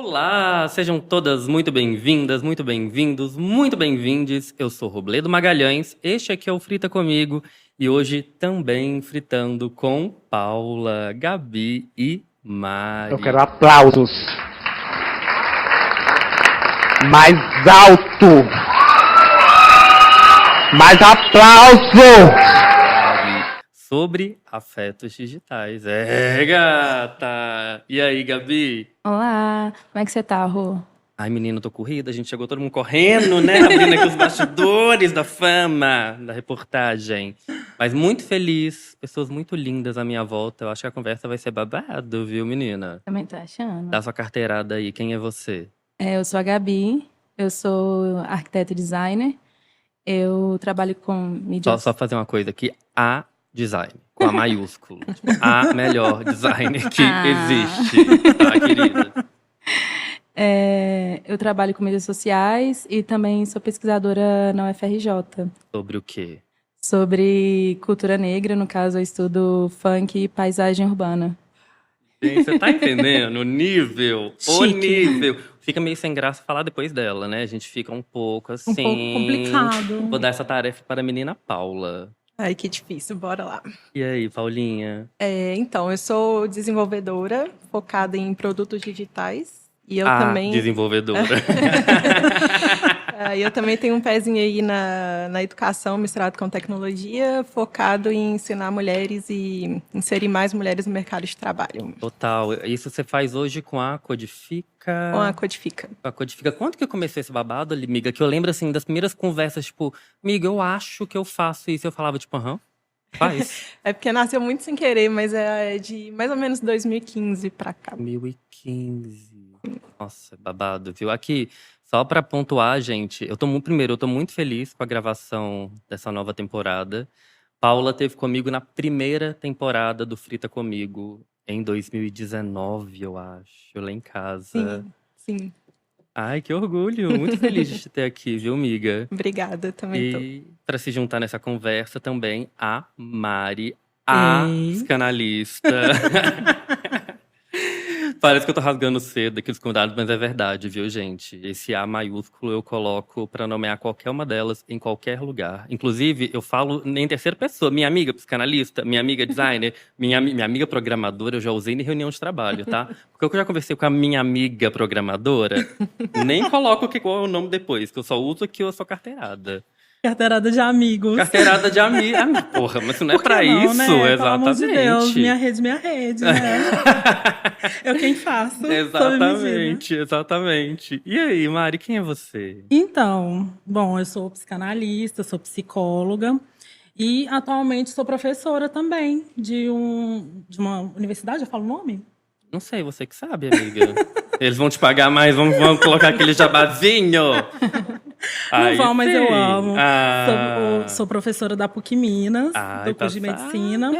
Olá, sejam todas muito bem-vindas, muito bem-vindos, muito bem-vindes. Eu sou Robledo Magalhães, este aqui é o Frita Comigo e hoje também fritando com Paula, Gabi e Eu Mari. quero aplausos. Mais alto. Mais aplauso. Sobre afetos digitais. É, gata! E aí, Gabi? Olá, como é que você tá, Rô? Ai, menino, tô corrida, a gente chegou todo mundo correndo, né? Abrindo aqui os bastidores da fama, da reportagem. Mas muito feliz, pessoas muito lindas à minha volta. Eu acho que a conversa vai ser babado, viu, menina? Também tô achando. Dá sua carteirada aí, quem é você? Eu sou a Gabi, eu sou arquiteta e designer. Eu trabalho com mídia. Só fazer uma coisa aqui, a design, com a maiúsculo. Tipo, a melhor designer que existe, tá, querida? Eu trabalho com mídias sociais e também sou pesquisadora na UFRJ. Sobre o quê? Sobre cultura negra, no caso eu estudo funk e paisagem urbana. Gente, você tá entendendo o nível? O Chique. nível. Fica meio sem graça falar depois dela, né? A gente fica um pouco assim. Um pouco complicado. Vou dar essa tarefa para a menina Paula. Ai, que difícil, bora lá. E aí, Paulinha? Então, eu sou desenvolvedora focada em produtos digitais. E eu também. Desenvolvedora. E eu também tenho um pezinho aí na educação misturado com tecnologia, focado em ensinar mulheres e inserir mais mulheres no mercado de trabalho. Total. Isso você faz hoje com a Codifica. Com a Codifica. Com a Codifica. Quando que começou esse babado, amiga? Que eu lembro, assim, das primeiras conversas, tipo, amiga, eu acho que eu faço isso. Eu falava, tipo, faz. É porque nasceu muito sem querer, mas é de mais ou menos 2015 pra cá. 2015. Nossa, babado, viu? Aqui, só pra pontuar, gente, eu tô muito feliz com a gravação dessa nova temporada. Paula teve comigo na primeira temporada do Frita Comigo, em 2019, eu acho, lá em casa. Sim. Ai, que orgulho! Muito feliz de te ter aqui, viu, amiga? Obrigada, também tô. E pra se juntar nessa conversa também, a Mari, a psicanalista. Parece que eu tô rasgando cedo aqui os convidados, mas é verdade, viu, gente? Esse A maiúsculo eu coloco pra nomear qualquer uma delas em qualquer lugar. Inclusive, eu falo em terceira pessoa. Minha amiga psicanalista, minha amiga designer, minha amiga programadora, eu já usei em reunião de trabalho, tá? Porque eu já conversei com a minha amiga programadora, nem coloco qual é o nome depois, que eu só uso aqui a sua carteirada. Carteirada de amigos. Carteirada de amigo. Porra, mas isso não é pra não, isso, né? exatamente. Pelo amor de Deus, minha rede, né? Eu quem faço. Exatamente. E aí, Mari, quem é você? Então, bom, eu sou psicanalista, sou psicóloga e atualmente sou professora também de uma universidade, eu falo o nome? Não sei, você que sabe, amiga. Eles vão te pagar mais, vamos colocar aquele jabazinho. Não vão, mas eu amo. Sou professora da PUC Minas, do curso de passada. medicina,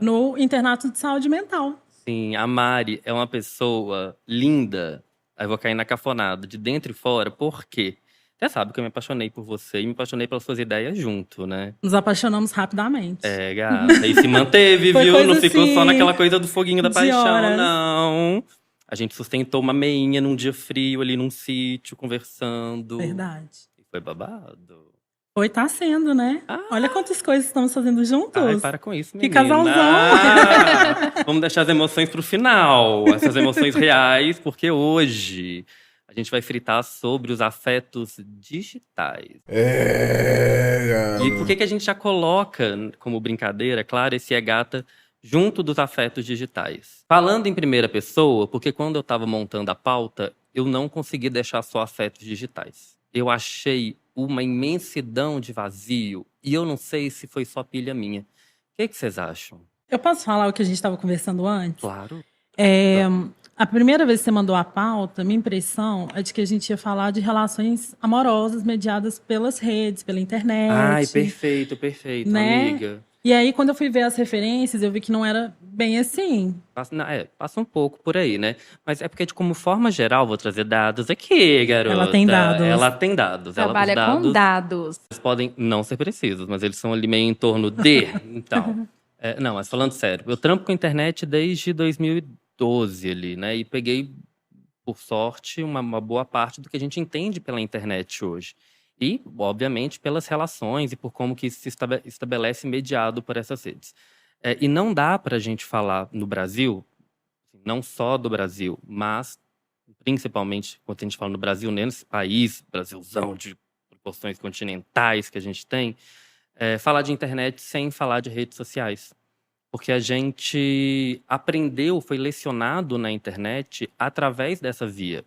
no internato de saúde mental. Sim, a Mari é uma pessoa linda. Aí eu vou cair na cafonada, de dentro e fora, por quê? Você sabe que eu me apaixonei por você e me apaixonei pelas suas ideias junto, né? Nos apaixonamos rapidamente. É, gata. E se manteve, viu? Não ficou assim, só naquela coisa do foguinho da paixão, horas. não. A gente sustentou uma meinha num dia frio ali num sítio, conversando. Verdade. E foi babado. Foi, tá sendo, né? Olha quantas coisas estamos fazendo juntos. Ai, para com isso, menina. Que casalzão. Vamos deixar as emoções pro final. Essas emoções reais, porque hoje a gente vai fritar sobre os afetos digitais. E por que a gente já coloca como brincadeira, claro, esse é gata junto dos afetos digitais. Falando em primeira pessoa, porque quando eu estava montando a pauta, eu não consegui deixar só afetos digitais. Eu achei uma imensidão de vazio e eu não sei se foi só pilha minha. O que vocês acham? Eu posso falar o que a gente estava conversando antes? Claro. A primeira vez que você mandou a pauta, minha impressão é de que a gente ia falar de relações amorosas mediadas pelas redes, pela internet. Ai, perfeito, né? amiga. E aí, quando eu fui ver as referências, eu vi que não era bem assim. Passa um pouco por aí, né? Mas é porque, de como forma geral, vou trazer dados aqui, garota. Ela tem dados. Ela tem dados. Trabalha com dados. Eles podem não ser precisos, mas eles são ali meio em torno de. Então. Não, mas falando sério, eu trampo com internet desde 2012 ali, né? E peguei por sorte, uma boa parte do que a gente entende pela internet hoje. E, obviamente, pelas relações e por como que isso se estabelece mediado por essas redes. E não dá para a gente falar no Brasil, não só do Brasil, mas principalmente quando a gente fala no Brasil, nesse país, Brasilzão de proporções continentais que a gente tem, falar de internet sem falar de redes sociais. Porque a gente aprendeu, foi lecionado na internet através dessa via.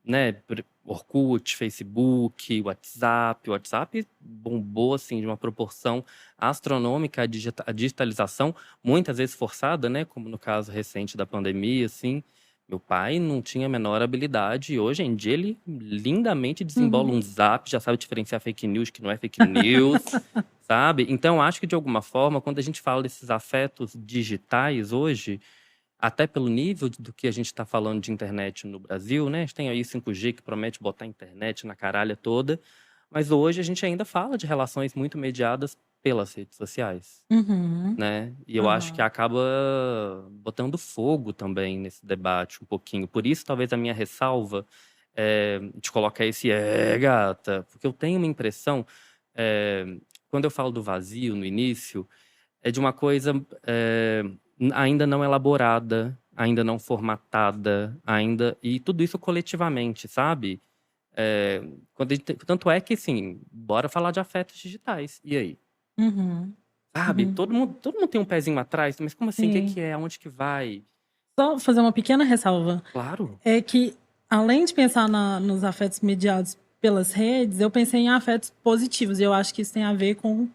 Né? Orkut, Facebook, WhatsApp. O WhatsApp bombou assim, de uma proporção astronômica, a digitalização, muitas vezes forçada, né? Como no caso recente da pandemia, assim. Meu pai não tinha a menor habilidade e hoje em dia ele lindamente desembola um zap, já sabe diferenciar fake news que não é fake news, sabe? Então, acho que de alguma forma, quando a gente fala desses afetos digitais hoje, até pelo nível do que a gente está falando de internet no Brasil, né? A gente tem aí 5G que promete botar a internet na caralha toda, mas hoje a gente ainda fala de relações muito mediadas pelas redes sociais. Né? E eu acho que acaba botando fogo também nesse debate um pouquinho. Por isso, talvez a minha ressalva de colocar esse gata, porque eu tenho uma impressão, quando eu falo do vazio no início, é de uma coisa ainda não elaborada, ainda não formatada, e tudo isso coletivamente, sabe? Tanto é que, assim, bora falar de afetos digitais. E aí? Sabe? Todo mundo tem um pezinho atrás, mas como assim? O que é? Aonde que vai? Só fazer uma pequena ressalva. Claro. É que, além de pensar nos afetos mediados pelas redes, eu pensei em afetos positivos. E eu acho que isso tem a ver com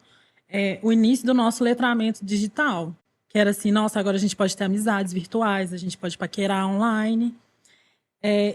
o início do nosso letramento digital. Que era assim, nossa, agora a gente pode ter amizades virtuais, a gente pode paquerar online.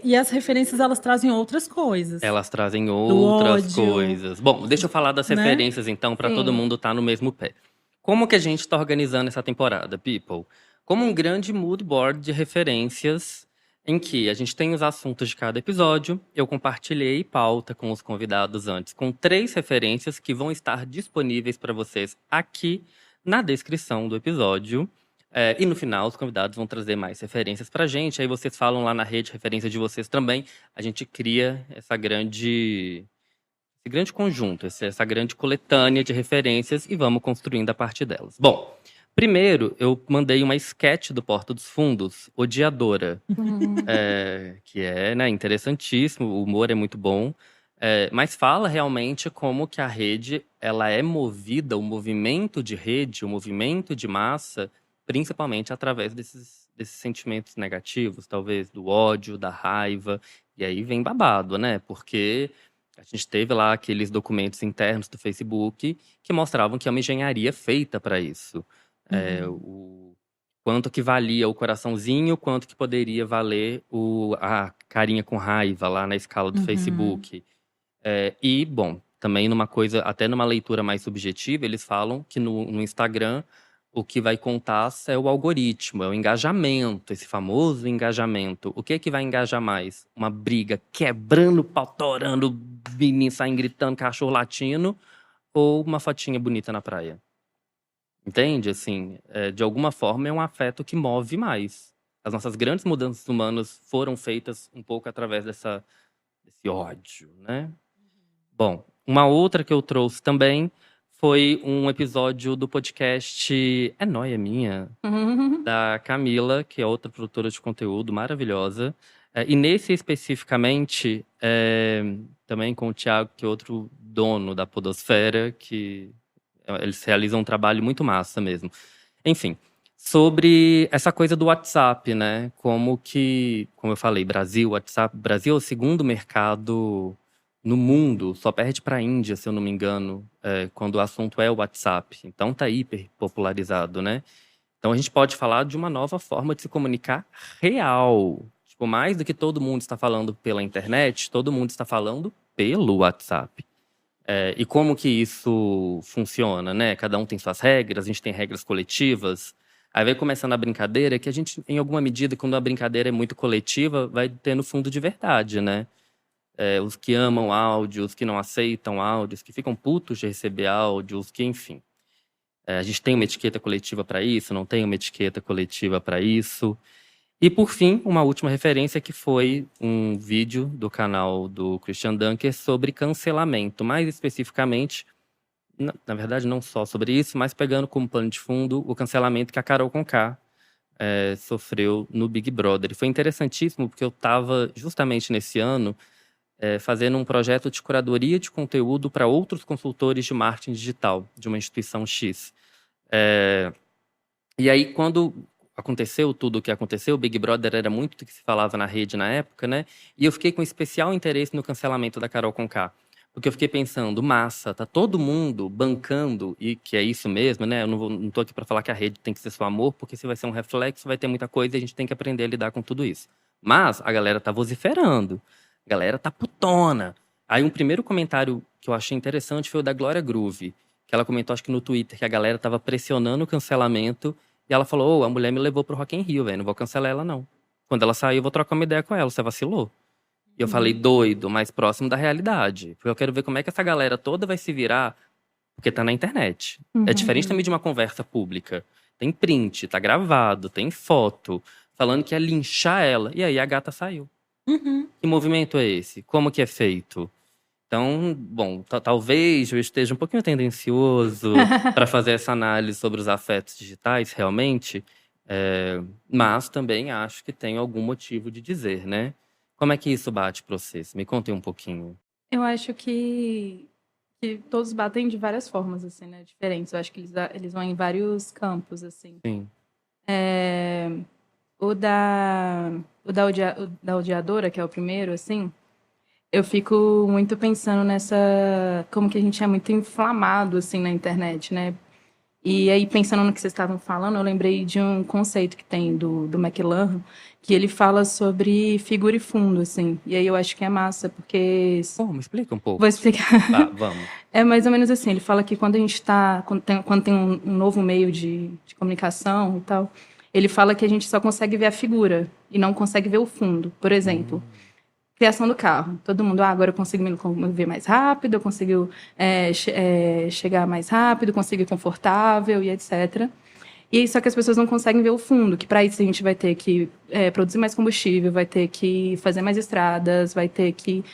E as referências, elas trazem outras coisas. Elas trazem outras ódio, coisas. Bom, deixa eu falar das referências, então, para todo mundo estar no mesmo pé. Como que a gente está organizando essa temporada, people? Como um grande mood board de referências em que a gente tem os assuntos de cada episódio. Eu compartilhei pauta com os convidados antes, com 3 referências que vão estar disponíveis para vocês aqui na descrição do episódio. E no final, os convidados vão trazer mais referências pra gente. Aí vocês falam lá na rede referência de vocês também. A gente cria esse grande conjunto, essa grande coletânea de referências e vamos construindo a partir delas. Bom, primeiro eu mandei uma sketch do Porta dos Fundos, Odiadora, que é, né, interessantíssimo, o humor é muito bom. Mas fala realmente como que a rede ela é movida, o movimento de rede, o movimento de massa, principalmente através desses sentimentos negativos, talvez do ódio, da raiva. E aí vem babado, né? Porque a gente teve lá aqueles documentos internos do Facebook que mostravam que é uma engenharia feita para isso. O quanto que valia o coraçãozinho, quanto que poderia valer a carinha com raiva lá na escala do Facebook. E, bom, também até numa leitura mais subjetiva, eles falam que no Instagram o que vai contar é o algoritmo, é o engajamento, esse famoso engajamento. O que é que vai engajar mais? Uma briga quebrando, pau, torando, menino saindo gritando, cachorro latindo, ou uma fotinha bonita na praia? Entende? Assim, de alguma forma é um afeto que move mais. As nossas grandes mudanças humanas foram feitas um pouco através desse ódio, né? Bom, uma outra que eu trouxe também foi um episódio do podcast É Nóia Minha, da Camila, que é outra produtora de conteúdo maravilhosa. E nesse especificamente, também com o Thiago, que é outro dono da Podosfera, que eles realizam um trabalho muito massa mesmo. Enfim, sobre essa coisa do WhatsApp, né? Como eu falei, WhatsApp, Brasil é o segundo mercado no mundo, só perde para a Índia, se eu não me engano, quando o assunto é o WhatsApp. Então tá hiper popularizado, né? Então a gente pode falar de uma nova forma de se comunicar real. Tipo, mais do que todo mundo está falando pela internet, todo mundo está falando pelo WhatsApp. E como que isso funciona, né? Cada um tem suas regras, a gente tem regras coletivas. Aí vai começando a brincadeira, que a gente, em alguma medida, quando a brincadeira é muito coletiva, vai tendo fundo de verdade, né? Os que amam áudio, os que não aceitam áudio, os que ficam putos de receber áudio, os que, enfim. A gente tem uma etiqueta coletiva para isso, não tem uma etiqueta coletiva para isso. E, por fim, uma última referência que foi um vídeo do canal do Christian Dunker sobre cancelamento. Mais especificamente, na verdade, não só sobre isso, mas pegando como pano de fundo o cancelamento que a Carol Conká sofreu no Big Brother. E foi interessantíssimo porque eu estava, justamente nesse ano, fazendo um projeto de curadoria de conteúdo para outros consultores de marketing digital, de uma instituição X. E aí, quando aconteceu tudo o que aconteceu, o Big Brother era muito do que se falava na rede na época, né? E eu fiquei com especial interesse no cancelamento da Carol Conká. Porque eu fiquei pensando, massa, tá todo mundo bancando, e que é isso mesmo, né? Eu não tô aqui para falar que a rede tem que ser só amor, porque se vai ser um reflexo, vai ter muita coisa e a gente tem que aprender a lidar com tudo isso. Mas a galera tá vociferando, a galera tá putona. Aí um primeiro comentário que eu achei interessante foi o da Glória Groove, que ela comentou, acho que no Twitter, que a galera tava pressionando o cancelamento, e ela falou, a mulher me levou pro Rock in Rio, velho, não vou cancelar ela não. Quando ela sair, eu vou trocar uma ideia com ela, você vacilou. E eu falei, doido, mais próximo da realidade. Porque eu quero ver como é que essa galera toda vai se virar, porque tá na internet. É diferente também de uma conversa pública. Tem print, tá gravado, tem foto, falando que ia linchar ela. E aí a gata saiu. Que movimento é esse? Como que é feito? Então, bom, talvez eu esteja um pouquinho tendencioso para fazer essa análise sobre os afetos digitais, realmente. Mas também acho que tem algum motivo de dizer, né? Como é que isso bate para vocês? Me contem um pouquinho. Eu acho que todos batem de várias formas, assim, né? Diferentes. Eu acho que eles vão em vários campos, assim. Sim. O da odiadora, que é o primeiro, assim, eu fico muito pensando nessa... Como que a gente é muito inflamado, assim, na internet, né? E aí, pensando no que vocês estavam falando, eu lembrei de um conceito que tem do McLaren, que ele fala sobre figura e fundo, assim. E aí eu acho que é massa, porque... Me explica um pouco. Vou explicar. Tá, vamos. É mais ou menos assim, ele fala que quando a gente tá... Quando tem um novo meio de comunicação e tal, ele fala que a gente só consegue ver a figura e não consegue ver o fundo. Por exemplo... Criação do carro. Todo mundo, agora eu consigo me mover mais rápido, eu consigo chegar mais rápido, consigo ir confortável e etc. E só que as pessoas não conseguem ver o fundo, que para isso a gente vai ter que produzir mais combustível, vai ter que fazer mais estradas, vai ter que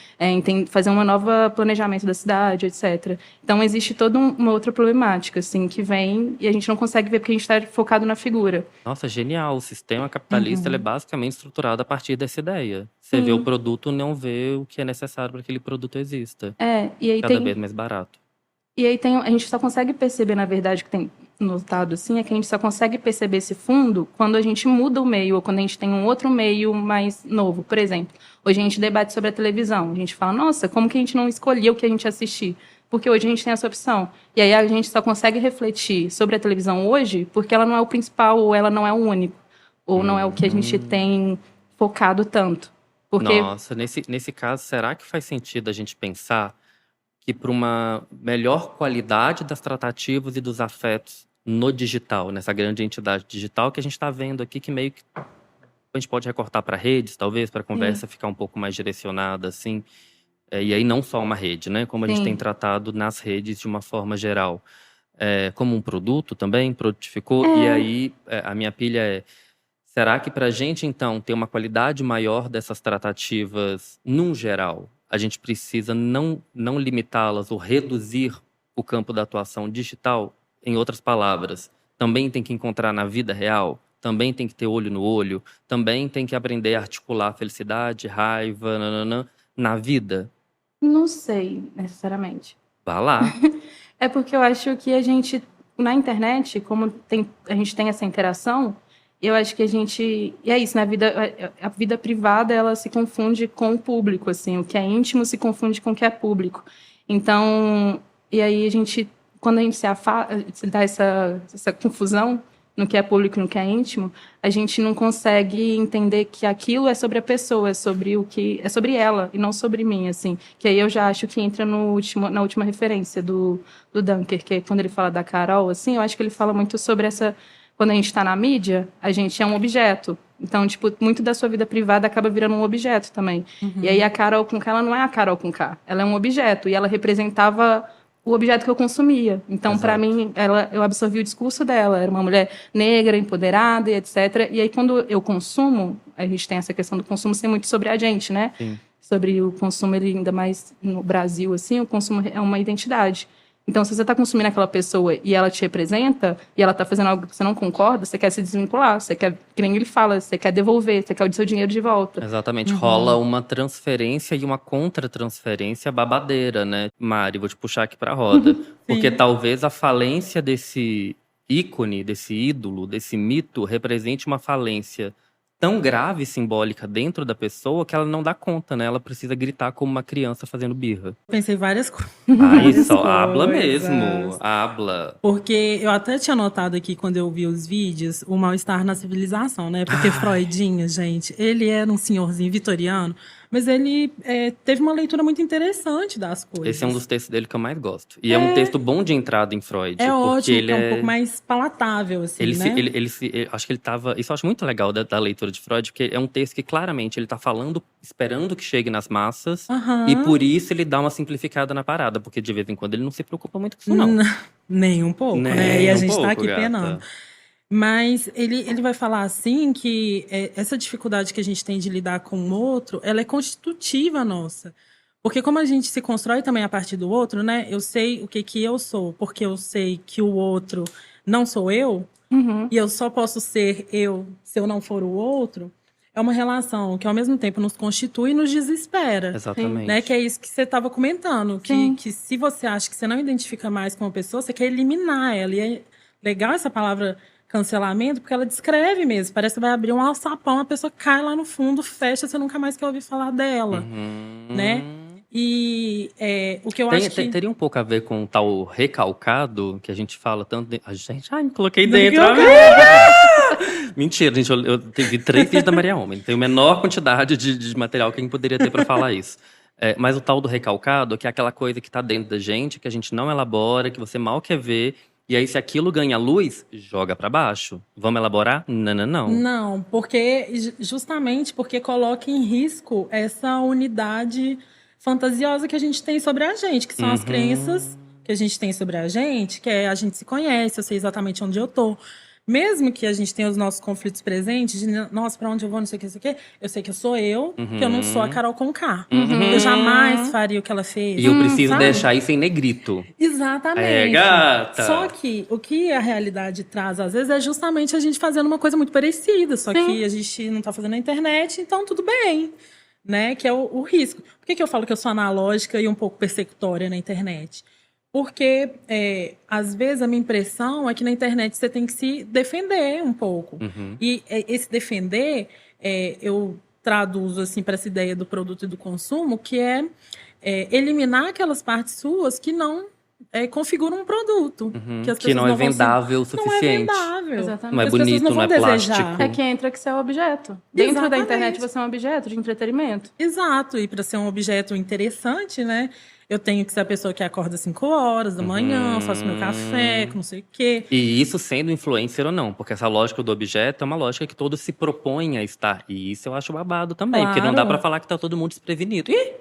fazer um novo planejamento da cidade, etc. Então existe toda uma outra problemática, assim, que vem e a gente não consegue ver porque a gente está focado na figura. Nossa, genial. O sistema capitalista ele é basicamente estruturado a partir dessa ideia. Você vê o produto, não vê o que é necessário para que aquele produto exista. E aí Cada vez mais barato. E aí a gente só consegue perceber, na verdade, que tem notado assim, é que a gente só consegue perceber esse fundo quando a gente muda o meio, ou quando a gente tem um outro meio mais novo. Por exemplo, hoje a gente debate sobre a televisão. A gente fala, nossa, como que a gente não escolheu o que a gente assistir? Porque hoje a gente tem essa opção. E aí a gente só consegue refletir sobre a televisão hoje porque ela não é o principal, ou ela não é o único. Ou não é o que a gente tem focado tanto. Porque... Nossa, nesse caso, será que faz sentido a gente pensar que para uma melhor qualidade das tratativas e dos afetos no digital, nessa grande entidade digital que a gente está vendo aqui, que meio que a gente pode recortar para redes, talvez, para a conversa ficar um pouco mais direcionada, assim, e aí não só uma rede, né? Como a gente tem tratado nas redes de uma forma geral. Como um produto também, produtificou, e aí a minha pilha é, será que para a gente, então, ter uma qualidade maior dessas tratativas, num geral, a gente precisa não limitá-las ou reduzir o campo da atuação digital? Em outras palavras, também tem que encontrar na vida real, também tem que ter olho no olho, também tem que aprender a articular felicidade, raiva, na vida? Não sei, necessariamente. Vá lá. É porque eu acho que a gente, na internet, como a gente tem essa interação, eu acho que a gente... E é isso, né? A vida privada, ela se confunde com o público, assim. O que é íntimo se confunde com o que é público. Então, e aí a gente... Quando a gente se dá essa confusão no que é público e no que é íntimo, a gente não consegue entender que aquilo é sobre a pessoa, é sobre ela e não sobre mim, assim. Que aí eu já acho que entra na última referência do Dunker, que é quando ele fala da Carol, assim, eu acho que ele fala muito sobre essa... Quando a gente está na mídia, a gente é um objeto. Então, tipo, muito da sua vida privada acaba virando um objeto também. E aí a Carol Conká, ela não é a Carol Conká. Ela é um objeto. E ela representava o objeto que eu consumia. Então, para Exato. mim, eu absorvi o discurso dela. Era uma mulher negra, empoderada e etc. E aí, quando eu consumo, a gente tem essa questão do consumo ser muito sobre a gente, né? Sim. Sobre o consumo, ele, ainda mais no Brasil, assim, o consumo é uma identidade. Então, se você está consumindo aquela pessoa e ela te representa, e ela está fazendo algo que você não concorda, você quer se desvincular, você quer, que nem ele fala, você quer devolver, você quer o seu dinheiro de volta. Exatamente. Rola uma transferência e uma contra-transferência babadeira, né? Mari, vou te puxar aqui pra roda. Porque talvez a falência desse ícone, desse ídolo, desse mito, represente uma falência tão grave e simbólica dentro da pessoa que ela não dá conta, né? Ela precisa gritar como uma criança fazendo birra. Pensei várias coisas. Aí só habla mesmo, habla. Porque eu até tinha notado aqui, quando eu vi os vídeos, o mal-estar na civilização, né? Porque Freudinho, gente, ele era um senhorzinho vitoriano, mas ele teve uma leitura muito interessante das coisas. Esse é um dos textos dele que eu mais gosto. E é um texto bom de entrada em Freud. É porque ótimo, ele é um pouco mais palatável, assim, né? Acho que ele tava. Isso eu acho muito legal da leitura de Freud, porque é um texto que claramente ele tá falando, esperando que chegue nas massas. Aham. E por isso ele dá uma simplificada na parada, porque de vez em quando ele não se preocupa muito com isso, não. Nem um pouco, né? Nem E a um gente tá pouco, aqui gata. penando. Mas ele vai falar assim que essa dificuldade que a gente tem de lidar com o outro, ela é constitutiva nossa. Porque como a gente se constrói também a partir do outro, né? Eu sei o que eu sou, porque eu sei que o outro não sou eu, e eu só posso ser eu se eu não for o outro. É uma relação que ao mesmo tempo nos constitui e nos desespera. Exatamente. Né? Que é isso que você estava comentando. Que se você acha que você não identifica mais com uma pessoa, você quer eliminar ela. E é legal essa palavra cancelamento, porque ela descreve mesmo. Parece que vai abrir um alçapão, a pessoa cai lá no fundo, fecha, você nunca mais quer ouvir falar dela. Né? E o que eu acho que... Teria um pouco a ver com o tal recalcado, que a gente fala tanto... A gente, me coloquei Não dentro. me Mentira, gente, eu vi 3 vídeos da Maria Homem. Tem a menor quantidade de material que a gente poderia ter pra falar isso. Mas o tal do recalcado, que é aquela coisa que tá dentro da gente, que a gente não elabora, que você mal quer ver. E aí, se aquilo ganha luz, joga pra baixo. Vamos elaborar? Não. Não, justamente porque coloca em risco essa unidade fantasiosa que a gente tem sobre a gente, que são as crenças que a gente tem sobre a gente, que é a gente se conhece, eu sei exatamente onde eu tô. Mesmo que a gente tenha os nossos conflitos presentes, de nossa, pra onde eu vou, não sei o que, eu sei que eu sou eu, que eu não sou a Carol Conká. Eu jamais faria o que ela fez. E eu preciso sabe? deixar isso em negrito. Exatamente. Gata! Só que o que a realidade traz, às vezes, é justamente a gente fazendo uma coisa muito parecida, só que a gente não tá fazendo na internet, então tudo bem. Né? Que é o risco. Por que eu falo que eu sou analógica e um pouco persecutória na internet? Porque, às vezes, a minha impressão é que na internet você tem que se defender um pouco. E esse defender, eu traduzo assim, para essa ideia do produto e do consumo, que é eliminar aquelas partes suas que não configuram um produto. Que não é vendável o suficiente. Não é vendável. Exatamente. Não é As pessoas bonito, não não vão é desejar. plástico. É que entra que você é um objeto. Dentro da Exatamente. internet você é um objeto de entretenimento. Exato, e para ser um objeto interessante, né? Eu tenho que ser a pessoa que acorda às 5 horas da manhã, faço meu café, com não sei o quê. E isso sendo influencer ou não, porque essa lógica do objeto é uma lógica que todos se propõem a estar. E isso eu acho babado também, porque não dá Claro. pra falar que tá todo mundo desprevenido. Ih,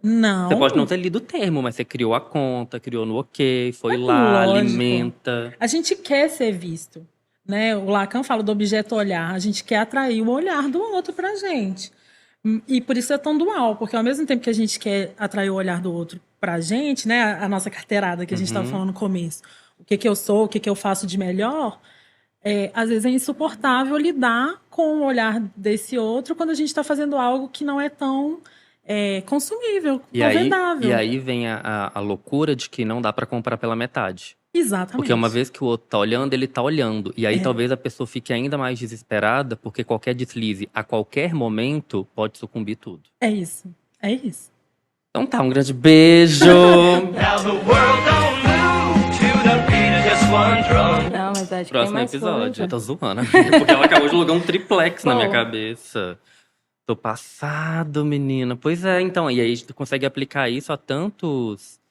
Não. você pode não ter lido o termo, mas você criou a conta, criou no OK, foi É lá, lógico. alimenta. A gente quer ser visto, né? O Lacan fala do objeto olhar. A gente quer atrair o olhar do outro pra gente. E por isso é tão dual, porque ao mesmo tempo que a gente quer atrair o olhar do outro pra gente, né? A nossa carteirada que a gente estava falando no começo. O que eu sou, o que eu faço de melhor. Às vezes é insuportável lidar com o olhar desse outro quando a gente está fazendo algo que não é tão consumível, tão vendável. E aí vem a loucura de que não dá pra comprar pela metade. Exatamente. Porque uma vez que o outro tá olhando, ele tá olhando. E aí talvez a pessoa fique ainda mais desesperada, porque qualquer deslize, a qualquer momento, pode sucumbir tudo. É isso. É isso. Então tá, um grande beijo! Now the world don't move to the beat of just one drum. Não, mas acho que tem Próximo mais episódio. coisa. Eu tô zoando, amiga, porque ela acabou de alugar um triplex na minha Bom. cabeça. Tô passado, menina. Pois é, então. E aí a gente consegue aplicar isso a tantos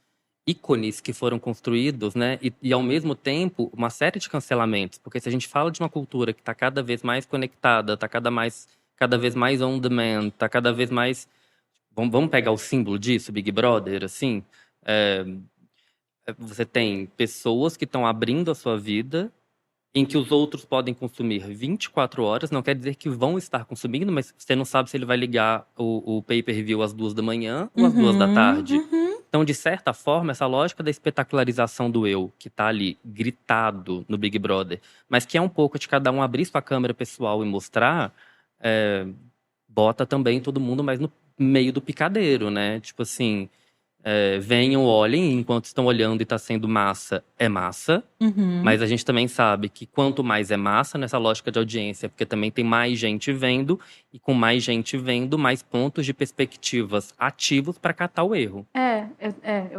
ícones que foram construídos, né? E ao mesmo tempo, uma série de cancelamentos. Porque se a gente fala de uma cultura que tá cada vez mais conectada, tá cada vez mais on demand, tá cada vez mais... Vamos pegar o símbolo disso, Big Brother, assim? Você tem pessoas que estão abrindo a sua vida, em que os outros podem consumir 24 horas. Não quer dizer que vão estar consumindo, mas você não sabe se ele vai ligar o pay-per-view às 2 da manhã ou às 2 da tarde. Então, de certa forma, essa lógica da espetacularização do eu, que tá ali gritado no Big Brother, mas que é um pouco de cada um abrir sua câmera pessoal e mostrar, bota também todo mundo mais no meio do picadeiro, né? Tipo assim, venham, olhem, enquanto estão olhando e tá sendo massa, é massa. Mas a gente também sabe que quanto mais é massa nessa lógica de audiência, porque também tem mais gente vendo, e com mais gente vendo, mais pontos de perspectivas ativos para catar o erro.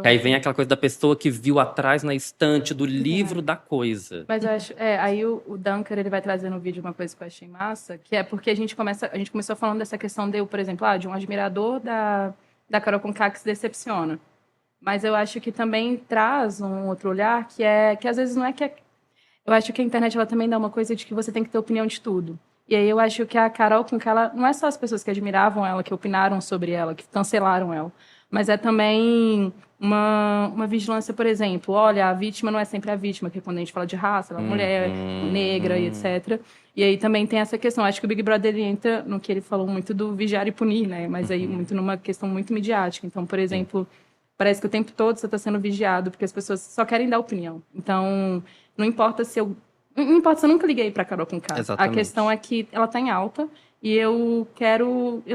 Que aí vem aquela coisa da pessoa que viu atrás na estante do livro da coisa. Mas eu acho, aí o Dunker, ele vai trazer no vídeo uma coisa que eu achei massa, que é porque a gente começou falando dessa questão de eu, por exemplo, de um admirador da Carol Conká que se decepciona. Mas eu acho que também traz um outro olhar, que às vezes não é que... Eu acho que a internet, ela também dá uma coisa de que você tem que ter opinião de tudo. E aí eu acho que a Carol Conká, ela não é só as pessoas que admiravam ela, que opinaram sobre ela, que cancelaram ela, mas é também uma vigilância, por exemplo. Olha, a vítima não é sempre a vítima, que quando a gente fala de raça, ela é mulher, negra e etc. E aí também tem essa questão. Acho que o Big Brother, ele entra no que ele falou muito do vigiar e punir, né? Mas aí muito numa questão muito midiática. Então, por exemplo, parece que o tempo todo você está sendo vigiado, porque as pessoas só querem dar opinião. Então, não importa se eu nunca liguei pra Carol Conká. Exatamente. A questão é que ela tá em alta e eu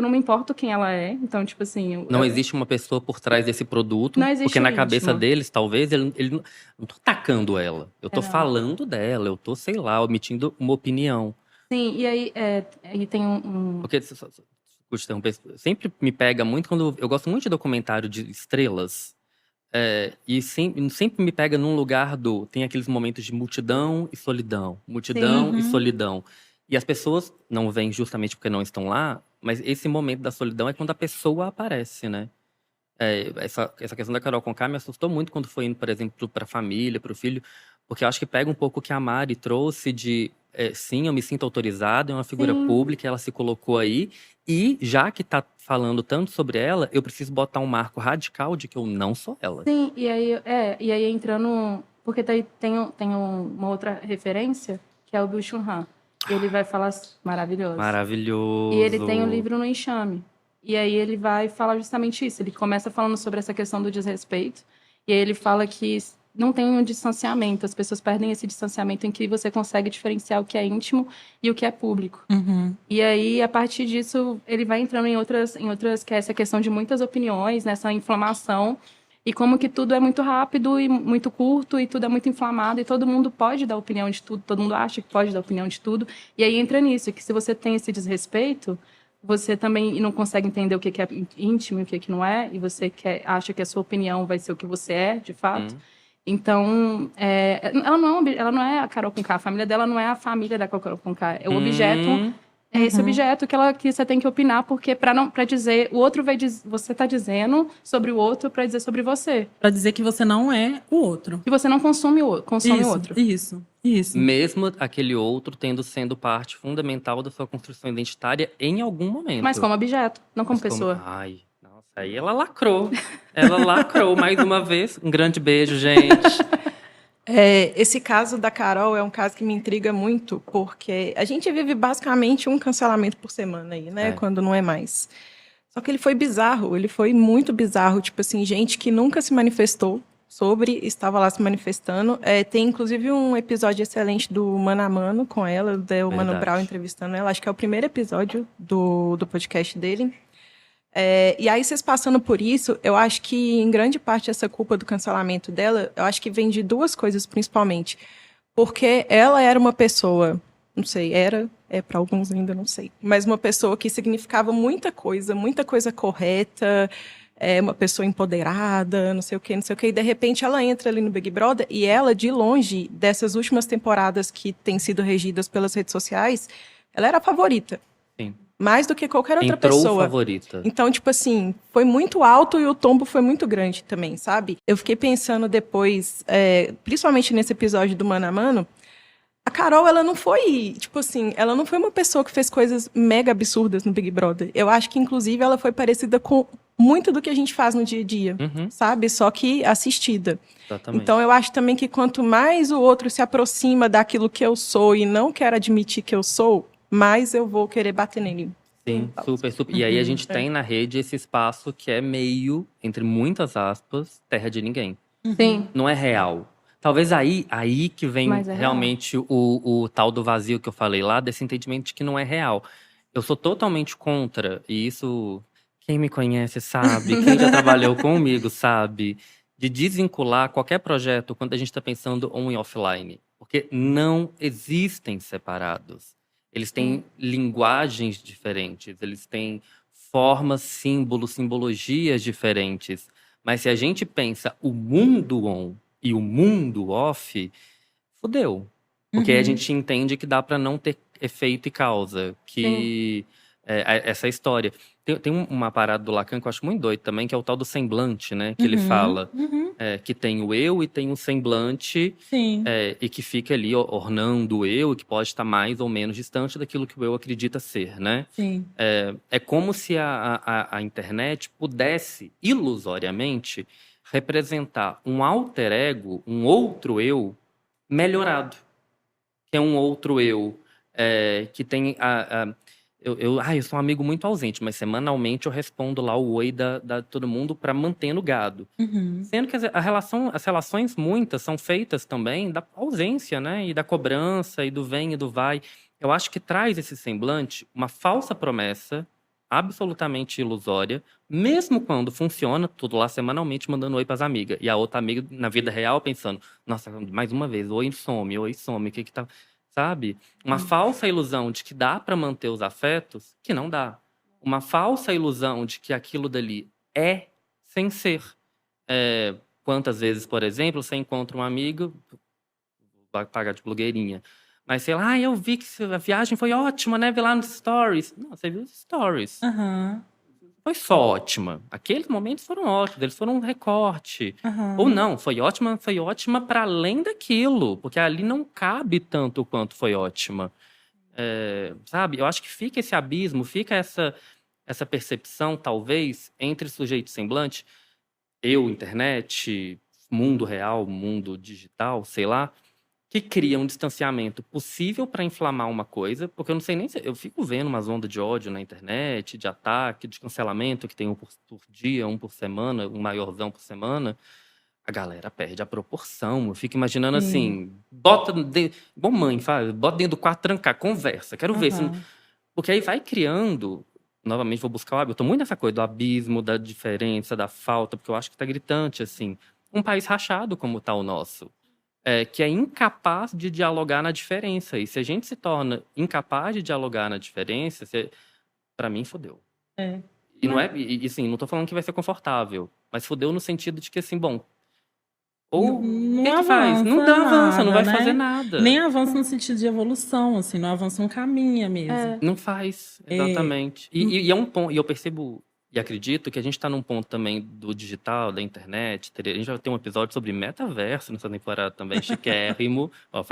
não me importo quem ela é. Então, tipo assim... Não existe uma pessoa por trás desse produto. Não existe porque na o cabeça íntimo. deles, talvez, ele não tô atacando ela. Eu tô falando dela, eu tô, sei lá, emitindo uma opinião. Sim, e aí tem Porque, sempre me pega muito quando... Eu gosto muito de documentário de estrelas. E sempre me pega num lugar tem aqueles momentos de multidão e solidão. Multidão e solidão. E as pessoas não vêm justamente porque não estão lá, mas esse momento da solidão é quando a pessoa aparece, né? Essa questão da Carol Conká me assustou muito quando foi indo, por exemplo, para a família, para o filho, porque eu acho que pega um pouco o que a Mari trouxe de sim, eu me sinto autorizada, é uma figura pública, ela se colocou aí, e já que tá falando tanto sobre ela, eu preciso botar um marco radical de que eu não sou ela. Sim, e aí entrando... Porque tem uma outra referência, que é o Bill Chun-Han. Ele vai falar... Maravilhoso. Maravilhoso. E ele tem um livro no Enxame. E aí ele vai falar justamente isso. Ele começa falando sobre essa questão do desrespeito. E aí ele fala que não tem um distanciamento. As pessoas perdem esse distanciamento em que você consegue diferenciar o que é íntimo e o que é público. E aí, a partir disso, ele vai entrando em outras que é essa questão de muitas opiniões, nessa inflamação. E como que tudo é muito rápido e muito curto, e tudo é muito inflamado, e todo mundo pode dar opinião de tudo, todo mundo acha que pode dar opinião de tudo. E aí entra nisso, que se você tem esse desrespeito, você também não consegue entender o que é íntimo e o que não é, e você acha que a sua opinião vai ser o que você é, de fato. Então, ela não é a Carol Conká, a família dela não é a família da Carol Conká, é o objeto... É esse objeto que você tem que opinar, porque para dizer, o outro vai dizer, você tá dizendo sobre o outro para dizer sobre você. Pra dizer que você não é o outro. Que você não consome o outro. Isso. Mesmo aquele outro sendo parte fundamental da sua construção identitária em algum momento. Mas como objeto, não como pessoa. Ai, nossa, aí ela lacrou. Ela lacrou mais uma vez. Um grande beijo, gente. Esse caso da Carol é um caso que me intriga muito, porque a gente vive basicamente um cancelamento por semana aí, né? Quando não é mais. Só que ele foi bizarro, ele foi muito bizarro. Tipo assim, gente que nunca se manifestou sobre, estava lá se manifestando. Tem inclusive um episódio excelente do Mano a Mano com ela, do Mano Brown entrevistando ela. Acho que é o primeiro episódio do podcast dele. E aí, vocês passando por isso, eu acho que em grande parte essa culpa do cancelamento dela, eu acho que vem de duas coisas principalmente. Porque ela era uma pessoa, não sei, para alguns ainda não sei, mas uma pessoa que significava muita coisa correta, uma pessoa empoderada, não sei o quê, e de repente ela entra ali no Big Brother e ela, de longe, dessas últimas temporadas que têm sido regidas pelas redes sociais, ela era a favorita. Sim. Mais do que qualquer outra Entrou pessoa. Favorita. Então, tipo assim, foi muito alto e o tombo foi muito grande também, sabe? Eu fiquei pensando depois, principalmente nesse episódio do Mano a Mano, a Carol, ela não foi, tipo assim, ela não foi uma pessoa que fez coisas mega absurdas no Big Brother. Eu acho que, inclusive, ela foi parecida com muito do que a gente faz no dia a dia, Uhum, sabe? Só que assistida. exatamente. Então, eu acho também que quanto mais o outro se aproxima daquilo que eu sou e não quer admitir que eu sou, mais eu vou querer bater nele. Sim, super, super. E aí a gente É. tem na rede esse espaço que é meio, entre muitas aspas, terra de ninguém. Sim. Não é real. Talvez aí que vem Mas é real. realmente o tal do vazio que eu falei lá, desse entendimento de que não é real. Eu sou totalmente contra, e isso quem me conhece sabe, quem já trabalhou comigo sabe, de desvincular qualquer projeto quando a gente está pensando on e offline. Porque não existem separados. Eles têm linguagens diferentes, eles têm formas, símbolos, simbologias diferentes. Mas se a gente pensa o mundo on e o mundo off, fudeu. Porque aí a gente entende que dá para não ter efeito e causa. Que essa história. Tem uma parada do Lacan que eu acho muito doido também, que é o tal do semblante, né? Que ele fala que tem o eu e tem o semblante. Sim. E que fica ali ornando o eu, e que pode estar mais ou menos distante daquilo que o eu acredita ser, né? Sim. É como se a internet pudesse, ilusoriamente, representar um alter ego, um outro eu melhorado. Que é um outro eu que tem eu sou um amigo muito ausente, mas semanalmente eu respondo lá o oi da todo mundo para manter no gado. Sendo que as relações muitas são feitas também da ausência, né? E da cobrança, e do vem e do vai. Eu acho que traz esse semblante uma falsa promessa absolutamente ilusória, mesmo quando funciona, tudo lá semanalmente mandando oi pras amigas. E a outra amiga, na vida real, pensando, nossa, mais uma vez, oi some, o que tá... Sabe? Uma falsa ilusão de que dá para manter os afetos, que não dá. Uma falsa ilusão de que aquilo dali é sem ser. Quantas vezes, por exemplo, você encontra um amigo, vai pagar de blogueirinha, mas sei lá, eu vi que a viagem foi ótima, né? Vi lá nos stories. Não, você viu os stories. Aham. Foi só ótima. Aqueles momentos foram ótimos, eles foram um recorte. Aham. Ou não, foi ótima para além daquilo, porque ali não cabe tanto quanto foi ótima. Sabe? Eu acho que fica esse abismo, fica essa percepção, talvez, entre sujeito e semblante, eu, internet, mundo real, mundo digital, sei lá, que cria um distanciamento possível para inflamar uma coisa, porque eu não sei nem se... Eu fico vendo umas ondas de ódio na internet, de ataque, de cancelamento, que tem um por dia, um por semana, um maiorzão por semana. A galera perde a proporção. Eu fico imaginando assim, igual mãe, faz, bota dentro do quarto, trancar, conversa, quero ver. Porque aí vai criando, novamente vou buscar o hábito, eu tô muito nessa coisa do abismo, da diferença, da falta, porque eu acho que tá gritante, assim. Um país rachado como tá o nosso. Que é incapaz de dialogar na diferença. E se a gente se torna incapaz de dialogar na diferença, pra mim, fodeu. E não assim, não tô falando que vai ser confortável, mas fodeu no sentido de que, assim, bom, ou o que faz? Não dá avança, não vai fazer nada. Nem avança no sentido de evolução, assim, não avança, não caminha mesmo. Não faz, exatamente. E é um ponto, e eu percebo e acredito que a gente está num ponto também do digital, da internet. A gente vai ter um episódio sobre metaverso nessa temporada também, chiquérrimo.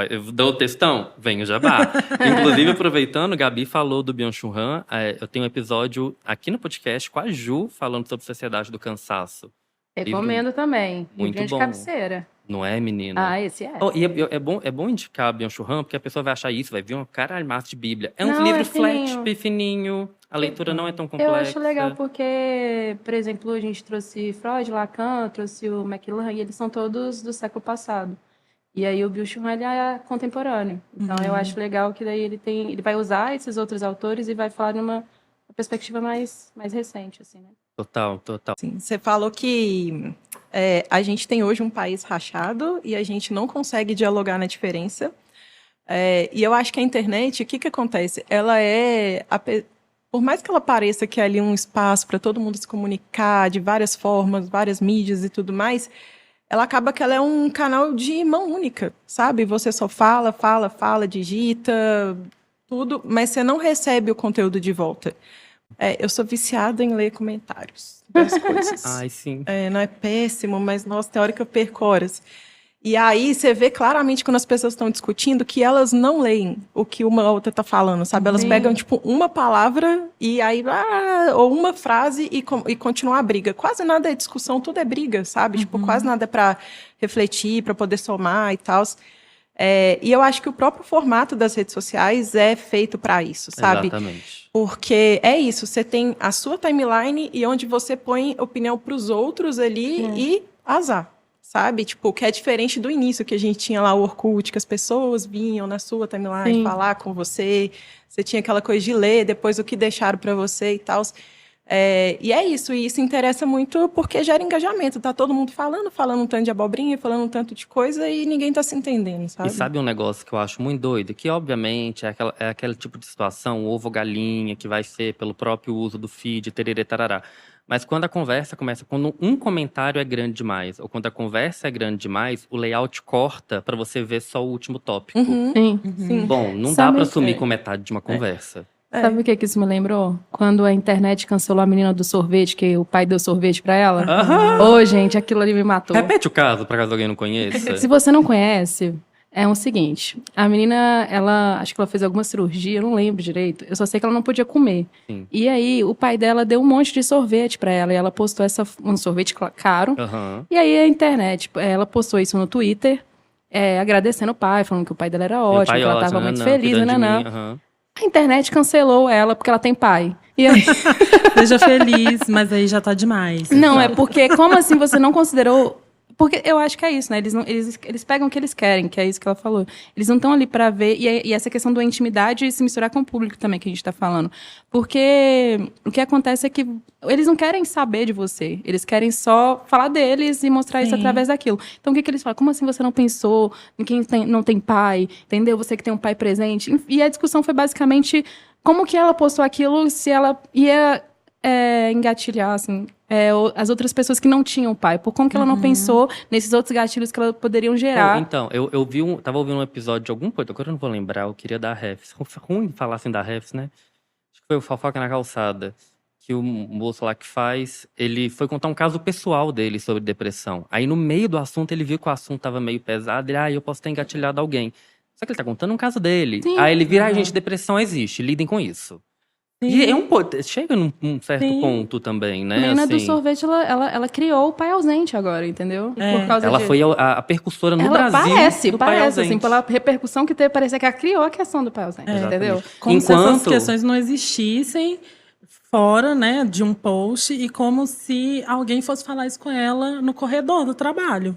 Eu dou o textão? Venho jabá. Inclusive, aproveitando, Gabi falou do Byung-Chul Han. Eu tenho um episódio aqui no podcast com a Ju, falando sobre Sociedade do Cansaço. Recomendo também. Muito Livrinho de bom. cabeceira. Não é, menina? Ah, esse é. E é bom indicar Byung-Chul Han, porque a pessoa vai achar isso, vai ver uma caralho massa de Bíblia. É um Não, livro é fininho. flat, fininho. A leitura não é tão complexa. Eu acho legal porque, por exemplo, a gente trouxe Freud, Lacan, trouxe o McLuhan, e eles são todos do século passado. E aí o Byung-Chul Han, ele é contemporâneo. Então eu acho legal que daí ele vai usar esses outros autores e vai falar numa perspectiva mais recente, assim, né? Total. Sim, você falou que a gente tem hoje um país rachado e a gente não consegue dialogar na diferença. E eu acho que a internet, o que acontece? Ela por mais que ela pareça que é ali um espaço para todo mundo se comunicar de várias formas, várias mídias e tudo mais, ela acaba que ela é um canal de mão única, sabe? Você só fala, digita, tudo, mas você não recebe o conteúdo de volta. Eu sou viciada em ler comentários das coisas. Ai, sim. Não é péssimo, mas, nossa, tem hora que eu perco horas. E aí você vê claramente quando as pessoas estão discutindo que elas não leem o que uma outra tá falando, sabe? Elas Sim. pegam, tipo, uma palavra e aí... ou uma frase e continua a briga. Quase nada é discussão, tudo é briga, sabe? Tipo, quase nada é pra refletir, pra poder somar e tal. E eu acho que o próprio formato das redes sociais é feito para isso, sabe? Exatamente. Porque é isso, você tem a sua timeline e onde você põe opinião para os outros ali e azar, sabe? Tipo, que é diferente do início, que a gente tinha lá o Orkut, que as pessoas vinham na sua timeline Sim. falar com você, você tinha aquela coisa de ler depois o que deixaram para você e tal. E é isso, e isso interessa muito porque gera engajamento. Tá todo mundo falando um tanto de abobrinha, falando um tanto de coisa e ninguém tá se entendendo, sabe? E sabe um negócio que eu acho muito doido? Que, obviamente, é aquele tipo de situação, ovo-galinha, que vai ser pelo próprio uso do feed, tererê, tarará. Mas quando a conversa começa, quando um comentário é grande demais, ou quando a conversa é grande demais, o layout corta pra você ver só o último tópico. Sim. Sim. Bom, não dá Sabe- pra assumir com metade de uma conversa. Sabe o que isso me lembrou? Quando a internet cancelou a menina do sorvete, que o pai deu sorvete pra ela. Aham. Ô, gente, aquilo ali me matou. Repete o caso, pra caso alguém não conheça. Se você não conhece, é o seguinte. A menina, acho que ela fez alguma cirurgia, eu não lembro direito. Eu só sei que ela não podia comer. Sim. E aí, o pai dela deu um monte de sorvete pra ela. E ela postou um sorvete caro. Aham. E aí, a internet, ela postou isso no Twitter, agradecendo o pai, falando que o pai dela era Meu ótimo, pai que ela ótimo, tava muito nanã, feliz, cuidando de nanã. mim, aham. A internet cancelou ela porque ela tem pai. E aí... Seja feliz, mas aí já tá demais. Não, é porque, como assim você não considerou... Porque eu acho que é isso, né? Eles pegam o que eles querem, que é isso que ela falou. Eles não estão ali pra ver... E essa questão da intimidade e se misturar com o público também, que a gente tá falando. Porque o que acontece é que eles não querem saber de você. Eles querem só falar deles e mostrar isso Sim. através daquilo. Então, o que eles falam? Como assim você não pensou em quem não tem pai? Entendeu? Você que tem um pai presente. E a discussão foi basicamente... Como que ela postou aquilo se ela ia engatilhar, assim, as outras pessoas que não tinham pai? Por como que ela não pensou nesses outros gatilhos que ela poderiam gerar? Então, eu tava ouvindo um episódio de algum coisa, agora eu não vou lembrar, eu queria dar refs. Ruim falar assim da refs, né? Acho que foi o Fofoca na Calçada, que o moço lá que faz, ele foi contar um caso pessoal dele sobre depressão. Aí no meio do assunto, ele viu que o assunto tava meio pesado, ele, eu posso ter engatilhado alguém. Só que ele tá contando um caso dele. Sim. Aí ele vira, gente, depressão existe, lidem com isso. E chega num certo Sim. ponto também, A né? menina do assim. sorvete, ela criou o pai ausente agora, entendeu? Por causa Ela de... foi a percussora no Ela Brasil do pai parece, ausente. assim, pela repercussão que teve, parecia que ela criou a questão do pai ausente, entendeu? Como se essas Enquanto- questões não existissem fora, né, de um post e como se alguém fosse falar isso com ela no corredor do trabalho.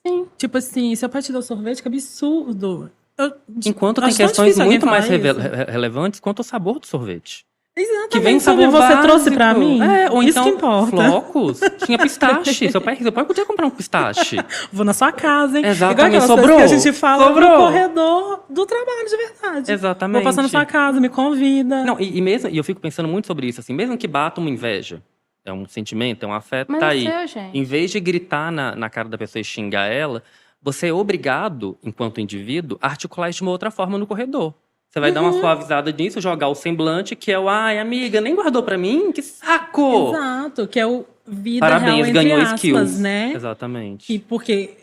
Sim. Tipo assim, seu pai te deu sorvete, que absurdo. Enquanto acho tem tão questões difícil alguém muito mais falar isso. relevantes quanto o sabor do sorvete. Exatamente, Que vem um sabe, sabor você básico. trouxe pra mim? Ou Isso então que importa. flocos. Tinha pistache. Seu pai podia comprar um pistache. Vou na sua casa, hein? Exatamente, Igual aquelas sobrou. coisas que a gente fala Sobrou. no corredor do trabalho de verdade. Exatamente. Vou passar na sua casa, me convida. Não, e eu fico pensando muito sobre isso, assim, mesmo que bata uma inveja, é um sentimento, é um afeto, Mas tá é aí. seu, gente. Em vez de gritar na cara da pessoa e xingar ela, você é obrigado, enquanto indivíduo, a articular isso de uma outra forma no corredor. Você vai dar uma suavizada nisso, jogar o semblante, que é o, ai, amiga, nem guardou pra mim? Que saco! Exato, que é o vida Parabéns, real, entre ganhou aspas, skills. né? Exatamente. E porque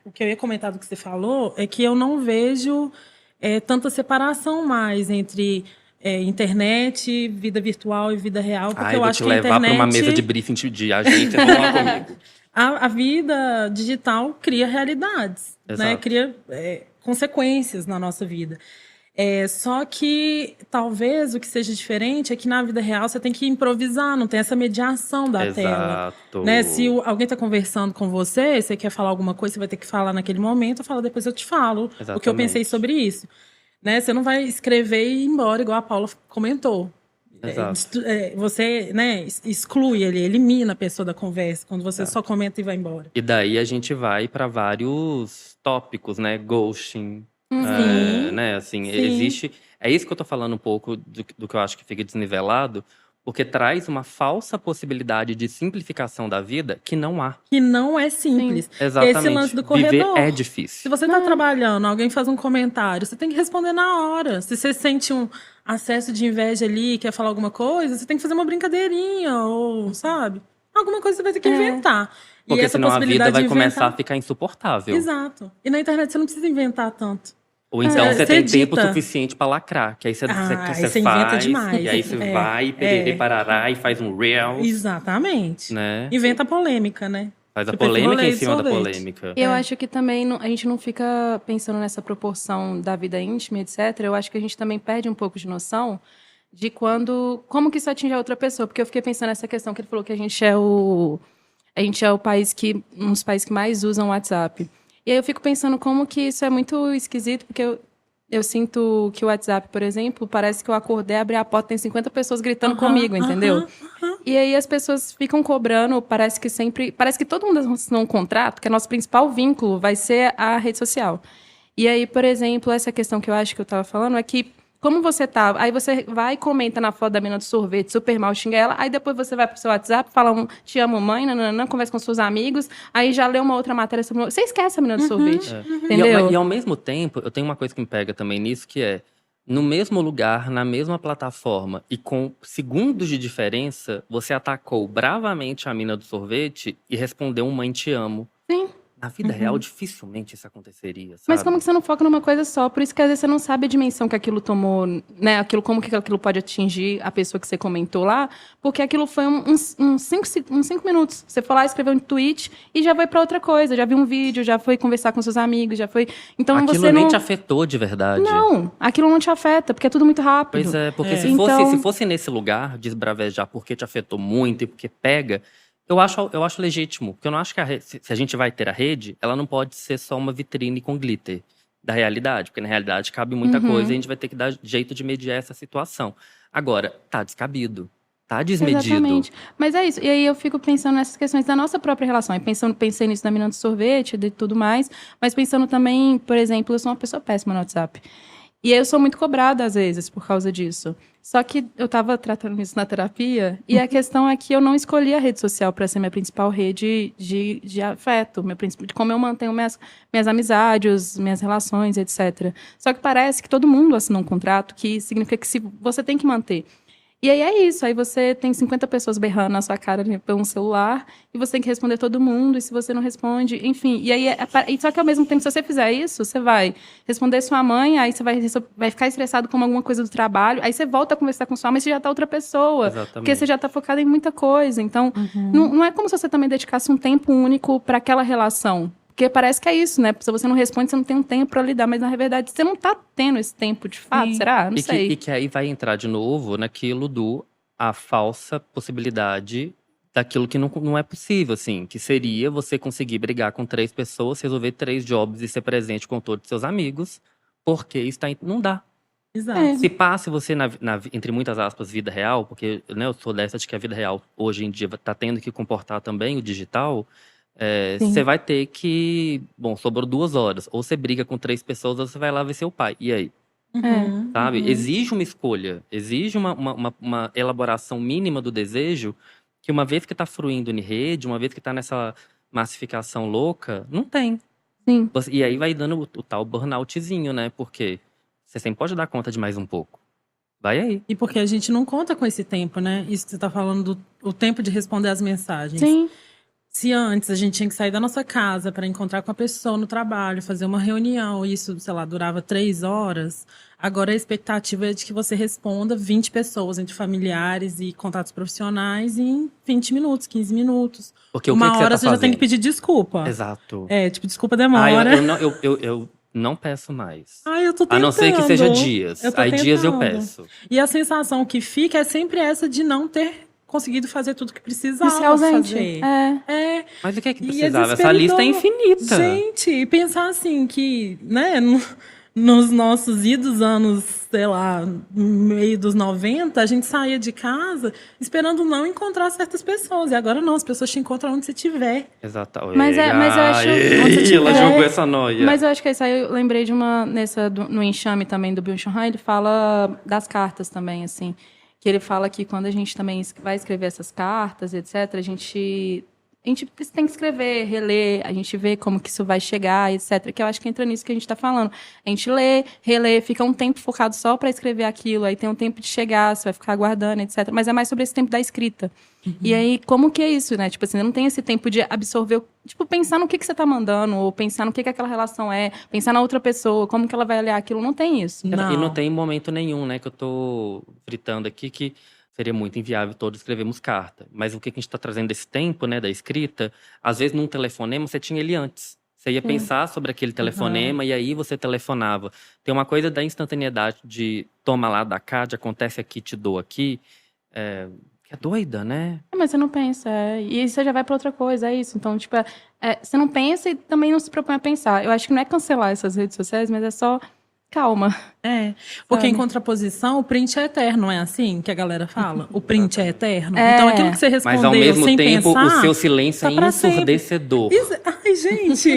o que eu ia comentar do que você falou é que eu não vejo tanta separação mais entre internet, vida virtual e vida real, porque eu vou acho te que a levar internet, pra uma mesa de briefing de agente, vamos lá comigo. a vida digital cria realidades, né? Exato. Cria consequências na nossa vida. Só que talvez o que seja diferente é que na vida real você tem que improvisar, não tem essa mediação da tela. Exato. Né? Se alguém está conversando com você, você quer falar alguma coisa, você vai ter que falar naquele momento, fala depois eu te falo o que eu Exatamente. pensei sobre isso. Né? Você não vai escrever e ir embora, igual a Paula comentou. Exato. Você, né, exclui ele, elimina a pessoa da conversa quando você só comenta e vai embora. E daí a gente vai pra vários tópicos, né? Ghosting, né? Assim, Sim. existe... É isso que eu tô falando um pouco do que eu acho que fica desnivelado, porque traz uma falsa possibilidade de simplificação da vida que não há. Que não é simples. Exatamente. Esse lance do Viver corredor. é Se difícil. você está trabalhando, alguém faz um comentário, você tem que responder na hora. Se você sente um acesso de inveja ali, quer falar alguma coisa, você tem que fazer uma brincadeirinha, ou, sabe? alguma coisa você vai ter que inventar. Porque e essa senão a possibilidade vida vai de começar a inventar... ficar insuportável. Exato. E na internet você não precisa inventar tanto. Ou então você você tem tempo edita. suficiente pra lacrar. Que aí você, Aí você você inventa faz, demais. e aí você vai, perere, parará, e faz um Reels, Exatamente. né? Inventa polêmica, né? Faz a Tipo esse polêmica rolê em de cima da sorvete. polêmica. E eu acho que também a gente não fica pensando nessa proporção da vida íntima, etc. Eu acho que a gente também perde um pouco de noção de como que isso atinge a outra pessoa. Porque eu fiquei pensando nessa questão que ele falou que a gente é um dos países que mais usam o WhatsApp. E aí eu fico pensando como que isso é muito esquisito, porque eu sinto que o WhatsApp, por exemplo, parece que eu acordei, abri a porta, tem 50 pessoas gritando comigo, entendeu? E aí as pessoas ficam cobrando, parece que todo mundo assinou um contrato, que é nosso principal vínculo vai ser a rede social. E aí, por exemplo, essa questão que eu acho que eu estava falando é que como você tá, aí você vai e comenta na foto da menina do sorvete, super mal, xinga ela, aí depois você vai pro seu WhatsApp, fala te amo mãe, nananã, conversa com seus amigos, aí já lê uma outra matéria sobre... Você esquece a menina do sorvete, entendeu? E ao mesmo tempo, eu tenho uma coisa que me pega também nisso, que é, no mesmo lugar, na mesma plataforma, e com segundos de diferença, você atacou bravamente a mina do sorvete e respondeu um mãe te amo. Sim. Na vida real, dificilmente isso aconteceria, sabe? Mas como que você não foca numa coisa só? Por isso que às vezes você não sabe a dimensão que aquilo tomou, né? Como que aquilo pode atingir a pessoa que você comentou lá, porque aquilo foi uns 5 minutos. Você foi lá, escreveu um tweet e já foi pra outra coisa. Já viu um vídeo, já foi conversar com seus amigos, já foi... Então Aquilo você nem não... te afetou de verdade. Não, aquilo não te afeta, porque é tudo muito rápido. Pois é, porque Então- se fosse nesse lugar, de esbravejar porque te afetou muito e porque pega, eu acho legítimo. Porque eu não acho que se a gente vai ter a rede, ela não pode ser só uma vitrine com glitter da realidade. Porque na realidade cabe muita coisa e a gente vai ter que dar jeito de mediar essa situação. Agora, tá descabido. Tá desmedido. Exatamente. Mas é isso. E aí eu fico pensando nessas questões da nossa própria relação. E pensei nisso da menina do sorvete, de tudo mais. Mas pensando também, por exemplo, eu sou uma pessoa péssima no WhatsApp. E eu sou muito cobrada, às vezes, por causa disso. Só que eu estava tratando isso na terapia, e a questão é que eu não escolhi a rede social para ser minha principal rede de afeto, de como eu mantenho minhas amizades, minhas relações, etc. Só que parece que todo mundo assinou um contrato, que significa que você tem que manter. E aí é isso, aí você tem 50 pessoas berrando na sua cara pelo celular, e você tem que responder todo mundo, e se você não responde, enfim. E aí, só que ao mesmo tempo, se você fizer isso, você vai responder sua mãe, aí você vai ficar estressado com alguma coisa do trabalho, aí você volta a conversar com sua mãe, você já tá outra pessoa. Exatamente. Porque você já tá focado em muita coisa. Então, não é como se você também dedicasse um tempo único para aquela relação. Porque parece que é isso, né? Se você não responde, você não tem um tempo para lidar. Mas, na verdade, você não tá tendo esse tempo de fato, será? Não sei. E que aí vai entrar de novo naquilo a falsa possibilidade daquilo que não é possível, assim. Que seria você conseguir brigar com 3 pessoas, resolver 3 jobs e ser presente com todos os seus amigos. Porque isso não dá. Exato. Se passe você entre muitas aspas, vida real, porque né, eu sou dessa de que a vida real hoje em dia tá tendo que comportar também o digital... Você vai ter que... Bom, sobrou 2 horas. Ou você briga com 3 pessoas, ou você vai lá ver seu pai. E aí? Sabe? Exige uma escolha. Exige uma elaboração mínima do desejo que uma vez que tá fruindo em rede, uma vez que tá nessa massificação louca, não tem. Sim. E aí vai dando o tal burnoutzinho, né? Porque você sempre pode dar conta de mais um pouco. Vai aí. E porque a gente não conta com esse tempo, né? Isso que você tá falando o tempo de responder as mensagens. Sim. Se antes a gente tinha que sair da nossa casa para encontrar com a pessoa no trabalho, fazer uma reunião, e isso, sei lá, durava 3 horas, agora a expectativa é de que você responda 20 pessoas, entre familiares e contatos profissionais, em 20 minutos, 15 minutos. Porque Uma o que hora você você tá já tem que fazendo? pedir desculpa. Exato. Desculpa demora. Eu não peço mais. Eu tô tentando. A não ser que seja dias. Eu tô Aí dias eu tentando. peço. E a sensação que fica é sempre essa de não ter conseguido fazer tudo que precisava De ser ausente. fazer. Mas o que é que E precisava? Essa lista é infinita. Gente, e pensar assim que, né, nos nossos idos anos, sei lá, meio dos 90, a gente saía de casa esperando não encontrar certas pessoas. E agora não, as pessoas te encontram onde você estiver. Exato. Mas eu acho- Ai, ela jogou essa noia. Mas eu acho que isso aí eu lembrei de no Enxame também do Byung-Chul Han, ele fala das cartas também, assim. Que ele fala que quando a gente também vai escrever essas cartas, etc., a gente... gente tem que escrever, reler, a gente vê como que isso vai chegar, etc. Que eu acho que entra nisso que a gente tá falando. A gente lê, relê, fica um tempo focado só para escrever aquilo, aí tem um tempo de chegar, você vai ficar aguardando, etc. Mas é mais sobre esse tempo da escrita. E aí, como que é isso, né? Tipo assim, não tem esse tempo de absorver, tipo, pensar no que você tá mandando, ou pensar no que aquela relação é, pensar na outra pessoa, como que ela vai olhar aquilo, não tem isso. E não tem momento nenhum, né, que eu tô fritando aqui, que seria muito inviável todos escrevermos carta. Mas o que a gente tá trazendo desse tempo, né, da escrita, às vezes num telefonema você tinha ele antes. Você ia pensar sobre aquele telefonema e aí você telefonava. Tem uma coisa da instantaneidade de toma lá, dá cá, de acontece aqui, te dou aqui, que é doida, né? Mas você não pensa, e aí você já vai pra outra coisa, é isso. Então, tipo, você não pensa e também não se propõe a pensar. Eu acho que não é cancelar essas redes sociais, mas é só calma. Porque Sabe? em contraposição, o print é eterno, não é assim que a galera fala? O print é eterno. Então, aquilo que você respondeu Mas ao mesmo sem tempo, pensar, o seu silêncio é tá pra sempre. ensurdecedor. Ai, gente,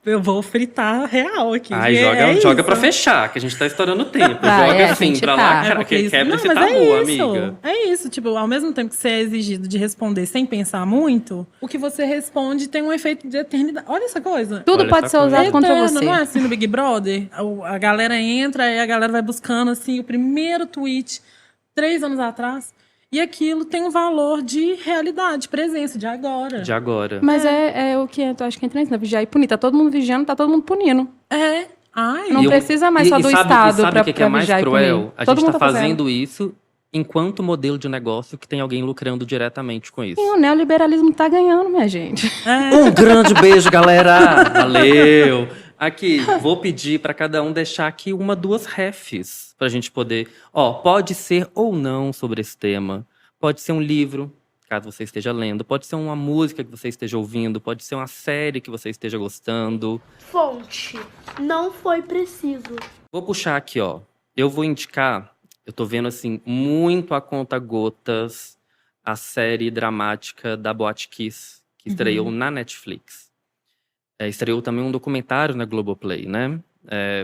eu vou fritar real aqui. Ai, joga pra fechar, que a gente tá estourando o tempo. Vai, joga a assim, gente pra tá. lá, cara, porque quebra esse mas tabu, isso. amiga. É isso, tipo, ao mesmo tempo que você é exigido de responder sem pensar muito, o que você responde tem um efeito de eternidade. Olha essa coisa. Tudo Olha pode essa ser coisa. usado contra Eterno, você. não é assim no Big Brother? A galera entra e a galera vai buscando, assim, o primeiro tweet 3 anos atrás. E aquilo tem um valor de realidade, presença, de agora. De agora. Mas é o que eu acho que entra nisso, né? Vigiar e punir. Tá todo mundo vigiando, tá todo mundo punindo. Ai, Não precisa mais só do Estado sabe pra o que é mais vigiar e cruel? punir. A Todo gente mundo tá tá fazendo. fazendo isso enquanto modelo de negócio que tem alguém lucrando diretamente com isso. E o neoliberalismo tá ganhando, minha gente. Um grande beijo, galera! Valeu! Aqui, vou pedir pra cada um deixar aqui 1, 2 refs pra gente poder... pode ser ou não sobre esse tema. Pode ser um livro, caso você esteja lendo. Pode ser uma música que você esteja ouvindo. Pode ser uma série que você esteja gostando. Fonte. Não foi preciso. Vou puxar aqui, ó. Eu vou indicar... Eu tô vendo, assim, muito a conta-gotas a série dramática da Boate Kiss, que estreou na Netflix. Estreou também um documentário na Globoplay, né?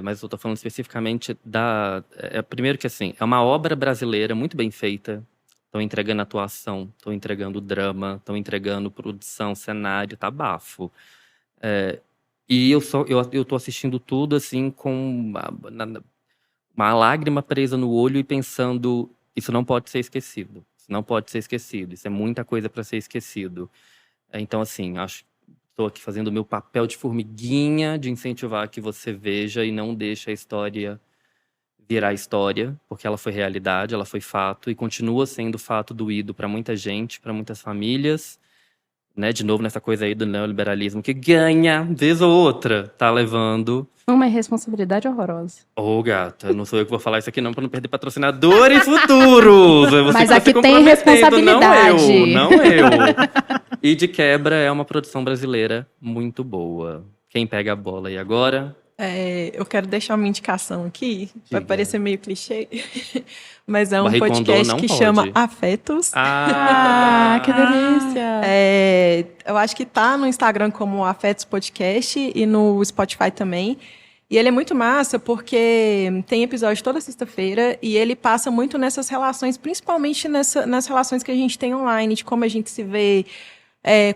Mas eu tô falando especificamente da... primeiro que, assim, é uma obra brasileira muito bem feita. Estão entregando atuação, estão entregando drama, estão entregando produção, cenário, tá bafo. E eu tô assistindo tudo, assim, com uma lágrima presa no olho e pensando, isso não pode ser esquecido. Isso não pode ser esquecido. Isso é muita coisa para ser esquecido. Então, assim, acho que estou aqui fazendo o meu papel de formiguinha de incentivar que você veja e não deixe a história virar história, porque ela foi realidade, ela foi fato e continua sendo fato doído para muita gente, para muitas famílias, né? De novo nessa coisa aí do neoliberalismo que ganha, vez ou outra, tá levando. Uma irresponsabilidade horrorosa. Gata, não sou eu que vou falar isso aqui não, para não perder patrocinadores futuros. Você Mas que tá aqui se tem comprometendo, responsabilidade. Não eu. E de quebra é uma produção brasileira muito boa. Quem pega a bola aí agora? Eu quero deixar uma indicação aqui, vai Diga. parecer meio clichê, mas é um Marie Kondo podcast não que pode. chama Afetos. Que delícia! Eu acho que tá no Instagram como Afetos Podcast e no Spotify também. E ele é muito massa porque tem episódio toda sexta-feira e ele passa muito nessas relações, principalmente nas relações que a gente tem online, de como a gente se vê,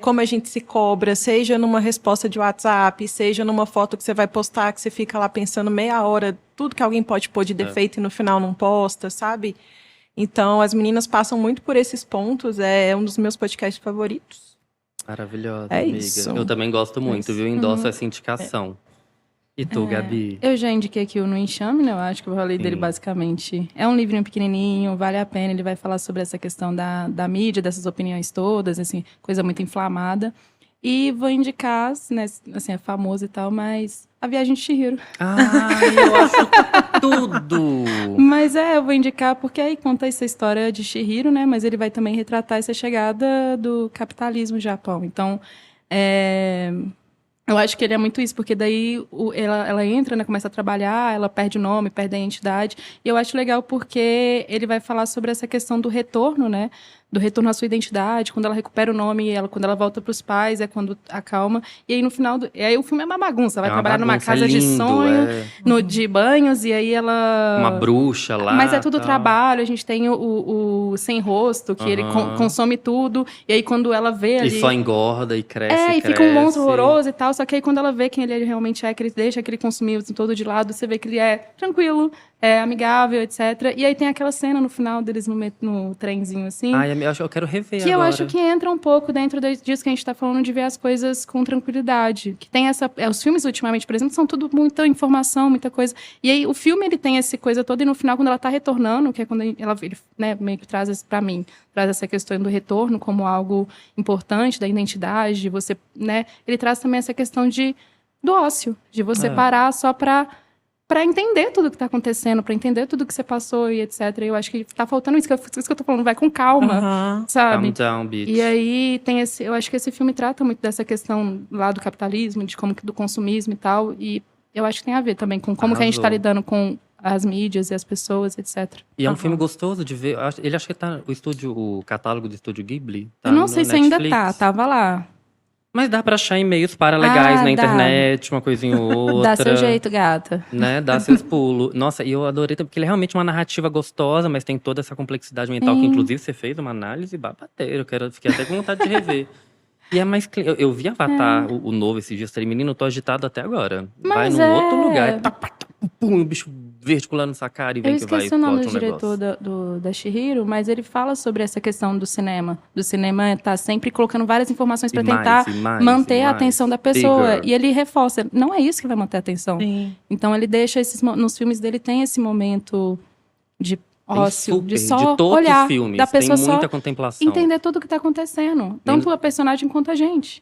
como a gente se cobra, seja numa resposta de WhatsApp, seja numa foto que você vai postar, que você fica lá pensando meia hora, tudo que alguém pode pôr de defeito e no final não posta, sabe? Então, as meninas passam muito por esses pontos, é um dos meus podcasts favoritos. Maravilhosa, É amiga. isso. Eu também gosto muito, viu? Endosso essa indicação. E tu, Gabi? Eu já indiquei aqui o No Enxame, né? Eu acho que eu falei dele basicamente. É um livrinho pequenininho, vale a pena. Ele vai falar sobre essa questão da mídia, dessas opiniões todas, assim, coisa muito inflamada. E vou indicar, né, assim, é famoso e tal, mas A Viagem de Chihiro. Eu acho tudo! Mas eu vou indicar porque aí conta essa história de Chihiro, né? Mas ele vai também retratar essa chegada do capitalismo no Japão. Então, eu acho que ele é muito isso, porque daí ela entra, né, começa a trabalhar, ela perde o nome, perde a identidade. E eu acho legal porque ele vai falar sobre essa questão do retorno, né, do retorno à sua identidade, quando ela recupera o nome, quando ela volta pros pais, é quando acalma. E aí no final, e aí o filme é uma bagunça, vai trabalhar numa casa de sonho, de banhos, e aí ela... Uma bruxa lá. Mas é tudo tal. trabalho, a gente tem o sem rosto, que ele consome tudo, e aí quando ela vê ali... E só engorda e cresce, e fica um monstro horroroso e tal, só que aí quando ela vê quem ele realmente é, que ele deixa aquele consumismo todo de lado, você vê que ele é tranquilo, é amigável, etc. E aí tem aquela cena no final deles no trenzinho, assim. Ai, eu quero rever que agora. eu acho que entra um pouco dentro disso que a gente tá falando, de ver as coisas com tranquilidade. Que tem essa... os filmes, ultimamente, por exemplo, são tudo muita informação, muita coisa. E aí o filme, ele tem essa coisa toda, e no final, quando ela tá retornando, que é quando ele né, meio que traz pra mim, traz essa questão do retorno como algo importante, da identidade, de você, né? Ele traz também essa questão do ócio, de você parar só para entender tudo que tá acontecendo, para entender tudo que você passou e etc. E eu acho que tá faltando isso que eu tô falando, vai com calma, sabe? Calm down, bitch. E aí tem eu acho que esse filme trata muito dessa questão lá do capitalismo, de como do consumismo e tal, e eu acho que tem a ver também com como que a gente tá lidando com as mídias e as pessoas, etc. E é um filme gostoso de ver. Ele acha que tá o catálogo do Estúdio Ghibli. Tá eu não sei se Netflix. ainda tava lá. Mas dá pra achar e-mails legais na internet, uma coisinha ou outra. Dá seu jeito, gata. Né? Dá seus pulos. Nossa, e eu adorei, porque ele é realmente uma narrativa gostosa, mas tem toda essa complexidade mental, que inclusive você fez uma análise babateira. Fiquei até com vontade de rever. E é mais... Eu vi Avatar, o novo, esses dias. Falei, menino, tô agitado até agora. Vai num outro lugar. Pum, o bicho verde pulando nessa cara e vem que vai. Eu esqueci o nome do diretor da Chihiro, mas ele fala sobre essa questão do cinema. Do cinema tá sempre colocando várias informações para tentar manter a atenção da pessoa. E ele reforça, não é isso que vai manter a atenção. Sim. Então ele deixa nos filmes dele tem esse momento de ócio, de só todos olhar os filmes, da pessoa, tem muita só contemplação. entender tudo o que tá acontecendo. Tanto a personagem quanto a gente.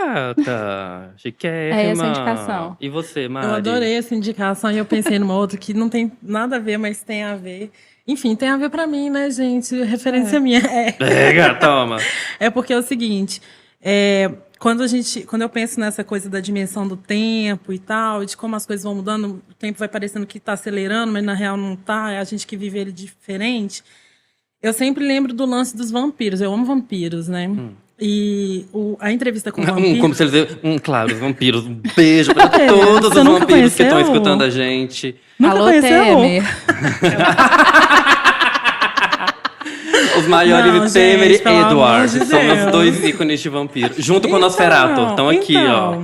Gata, chiquérrima. É essa a indicação. E você, Mari? Eu adorei essa indicação e eu pensei numa outra que não tem nada a ver, mas tem a ver. Enfim, tem a ver pra mim, né, gente? Referência minha. Toma. É porque é o seguinte, quando eu penso nessa coisa da dimensão do tempo e tal, de como as coisas vão mudando, o tempo vai parecendo que tá acelerando, mas na real não tá, é a gente que vive ele diferente. Eu sempre lembro do lance dos vampiros. Eu amo vampiros, né? E a entrevista com o vampiro... Como se eles dizem, claro, os vampiros. Um beijo pra todos os vampiros que estão escutando a gente. Nunca Alô, conheceu? Temer. Os maiores, Não, Temer gente, e pelo amor Edward. de São Deus. os dois ícones de vampiro. Junto com o Nosferatu. Estão aqui, ó.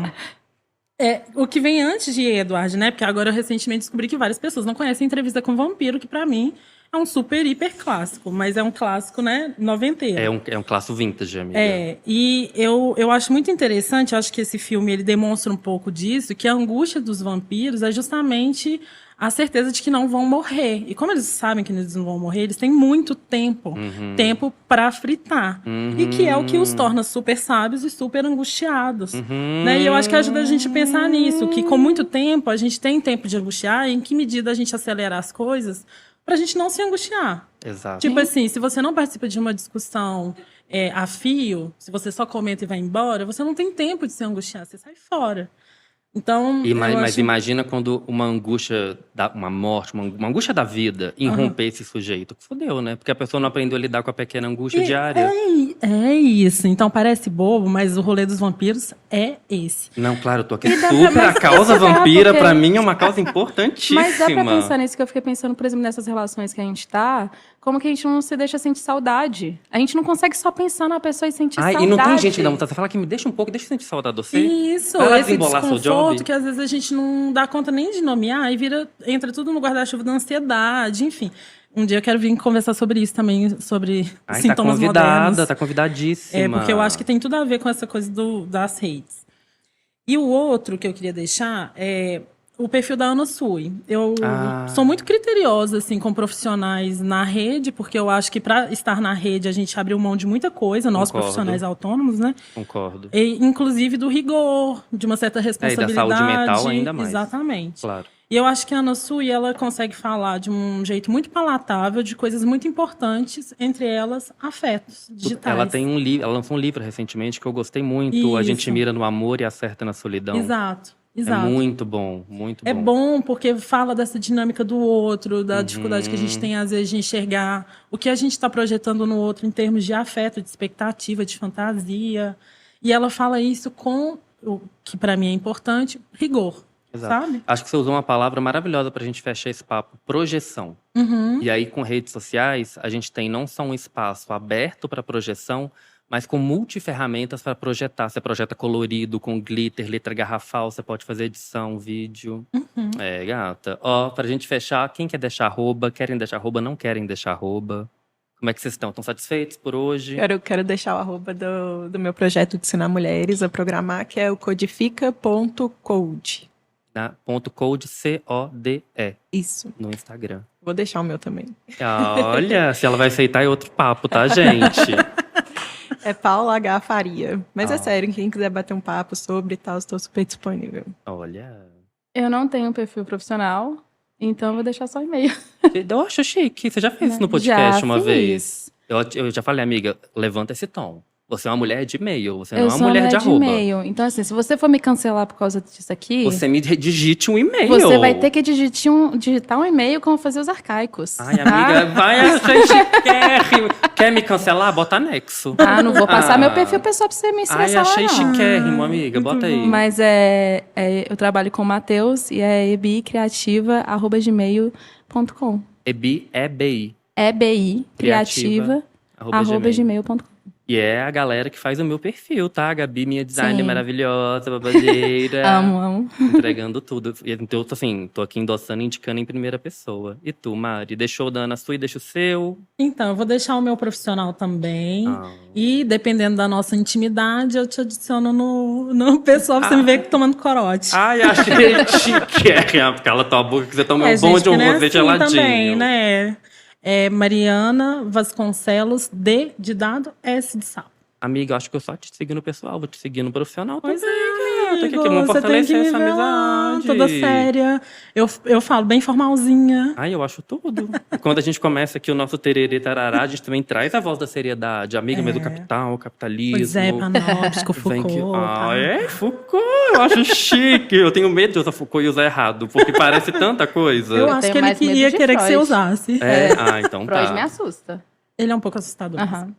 O que vem antes de Edward, né? Porque agora eu recentemente descobri que várias pessoas não conhecem Entrevista com o Vampiro, que pra mim é um super, hiper clássico. Mas é um clássico, né? Noventeiro. É um clássico vintage, amiga. E eu acho muito interessante, eu acho que esse filme ele demonstra um pouco disso, que a angústia dos vampiros é justamente a certeza de que não vão morrer. E como eles sabem que eles não vão morrer, eles têm muito tempo. Tempo pra fritar. E que é o que os torna super sábios e super angustiados. Né? E eu acho que ajuda a gente a pensar nisso, que com muito tempo, a gente tem tempo de angustiar, e em que medida a gente acelerar as coisas pra gente não se angustiar. Exato. Tipo assim, se você não participa de uma discussão a fio, se você só comenta e vai embora, você não tem tempo de se angustiar, você sai fora. Então, Mas imagina quando uma angústia, uma morte, uma angústia da vida irromper esse sujeito. Fudeu, né? Porque a pessoa não aprendeu a lidar com a pequena angústia diária. É isso. Então parece bobo, mas o rolê dos vampiros é esse. Não, claro, eu tô aqui super. A causa vampira, pra mim, é uma causa importantíssima. Mas dá pra pensar nisso, que eu fiquei pensando, por exemplo, nessas relações que a gente tá, como que a gente não se deixa sentir saudade. A gente não consegue só pensar na pessoa e sentir saudade. E não tem gente que dá vontade. Você fala que me deixa um pouco, deixa eu sentir saudade de você. Isso, Vai lá esse desembolar seu job. desconforto que às vezes a gente não dá conta nem de nomear e entra tudo no guarda-chuva da ansiedade, enfim. Um dia eu quero vir conversar sobre isso também, sobre sintomas modernos. Tá convidadíssima. Porque eu acho que tem tudo a ver com essa coisa das redes. E o outro que eu queria deixar é o perfil da Ana Sui. Eu sou muito criteriosa, assim, com profissionais na rede, porque eu acho que para estar na rede a gente abriu mão de muita coisa, nós profissionais autônomos, né? Concordo. E, inclusive do rigor, de uma certa responsabilidade. E da saúde mental ainda mais. Exatamente. Claro. E eu acho que a Ana Sui, ela consegue falar de um jeito muito palatável de coisas muito importantes, entre elas afetos digitais. Ela lançou um livro recentemente que eu gostei muito. Isso. A gente mira no amor e acerta na solidão. Exato. Exato. É muito bom, muito bom. É bom porque fala dessa dinâmica do outro, da dificuldade que a gente tem, às vezes, de enxergar o que a gente está projetando no outro em termos de afeto, de expectativa, de fantasia. E ela fala isso com, o que para mim é importante, rigor. Exato. Sabe? Acho que você usou uma palavra maravilhosa pra gente fechar esse papo: projeção. Uhum. E aí, com redes sociais, a gente tem não só um espaço aberto para projeção, mas com multiferramentas para projetar. Você projeta colorido, com glitter, letra garrafal, você pode fazer edição, vídeo. É, gata. Ó, pra gente fechar, quem quer deixar arroba? Querem deixar arroba? Não querem deixar arroba? Como é que vocês estão? Estão satisfeitos por hoje? Quero deixar o arroba do meu projeto de ensinar mulheres a programar, que é o codifica.code. Tá? .code, C-O-D-E, Isso. no Instagram. Vou deixar o meu também. Olha, se ela vai aceitar é outro papo, tá, gente? É Paula H. Faria. Mas Ah. é sério, quem quiser bater um papo sobre e tal, estou super disponível. Olha. Eu não tenho um perfil profissional, então eu vou deixar só e-mail. Eu acho chique. Você já fez isso no podcast Já uma fiz. vez? Eu já falei, amiga, levanta esse tom. Você é uma mulher de e-mail, você não Eu é uma sou mulher de arroba. e-mail. Então, assim, se você for me cancelar por causa disso aqui, Você me digite um e-mail. você vai ter que digitar um e-mail como fazer os arcaicos. Ai, tá? amiga, vai, a gente quer me cancelar? Bota anexo. Ah, não vou passar Ah. meu perfil pessoal pra você me Ai, cancelar, achei não. chiquérrimo, amiga. Bota aí. Mas eu trabalho com o Matheus e é ebicriativa@gmail.com. Ebi é BI. EBI Criativa, criativa @gmail.com. E é a galera que faz o meu perfil, tá? A Gabi, minha designer Sim. maravilhosa, babadeira. Amo. Entregando tudo. E então, assim, tô aqui endossando e indicando em primeira pessoa. E tu, Mari? Deixou dando a sua e deixa o seu? Então, eu vou deixar o meu profissional também. Ah. E, dependendo da nossa intimidade, eu te adiciono no pessoal pra você me ver tomando corote. Ai, achei chique. Cala tua boca que você toma um bom gente, de um que não é rosé assim geladinho. também, né? É Mariana Vasconcelos, D de dado, S de sapo. Amiga, eu acho que eu só te segui no pessoal, vou te seguir no profissional Pois também. é, Tem que vamos você tem que fortalecer me essa ver lá, amizade. toda séria. Eu falo bem formalzinha. Ai, eu acho tudo. E quando a gente começa aqui o nosso tererê tarará, a gente também traz a voz da seriedade. Amiga, meio do capital, capitalismo. Pois é, Panóptico, Vem que... Foucault. Ah, tá? é? Foucault, eu acho chique. Eu tenho medo de usar Foucault e usar errado, porque parece tanta coisa. Eu acho tenho que ele mais medo queria de querer que você Freud. usasse. É? Ah, então Freud tá. me assusta. Ele é um pouco assustador. Aham.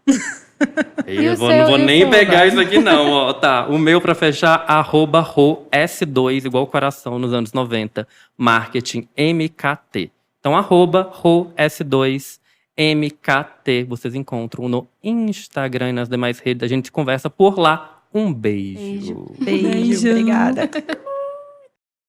Eu E o não seu- vou e o nem seu, pegar Dani? isso aqui, não. Ó, tá. O meu, pra fechar, @RoS2, igual coração nos anos 90. Marketing MKT. Então, @RoS2 MKT. Vocês encontram no Instagram e nas demais redes. A gente conversa por lá. Um beijo. Beijo. Beijo. Beijo. Obrigada.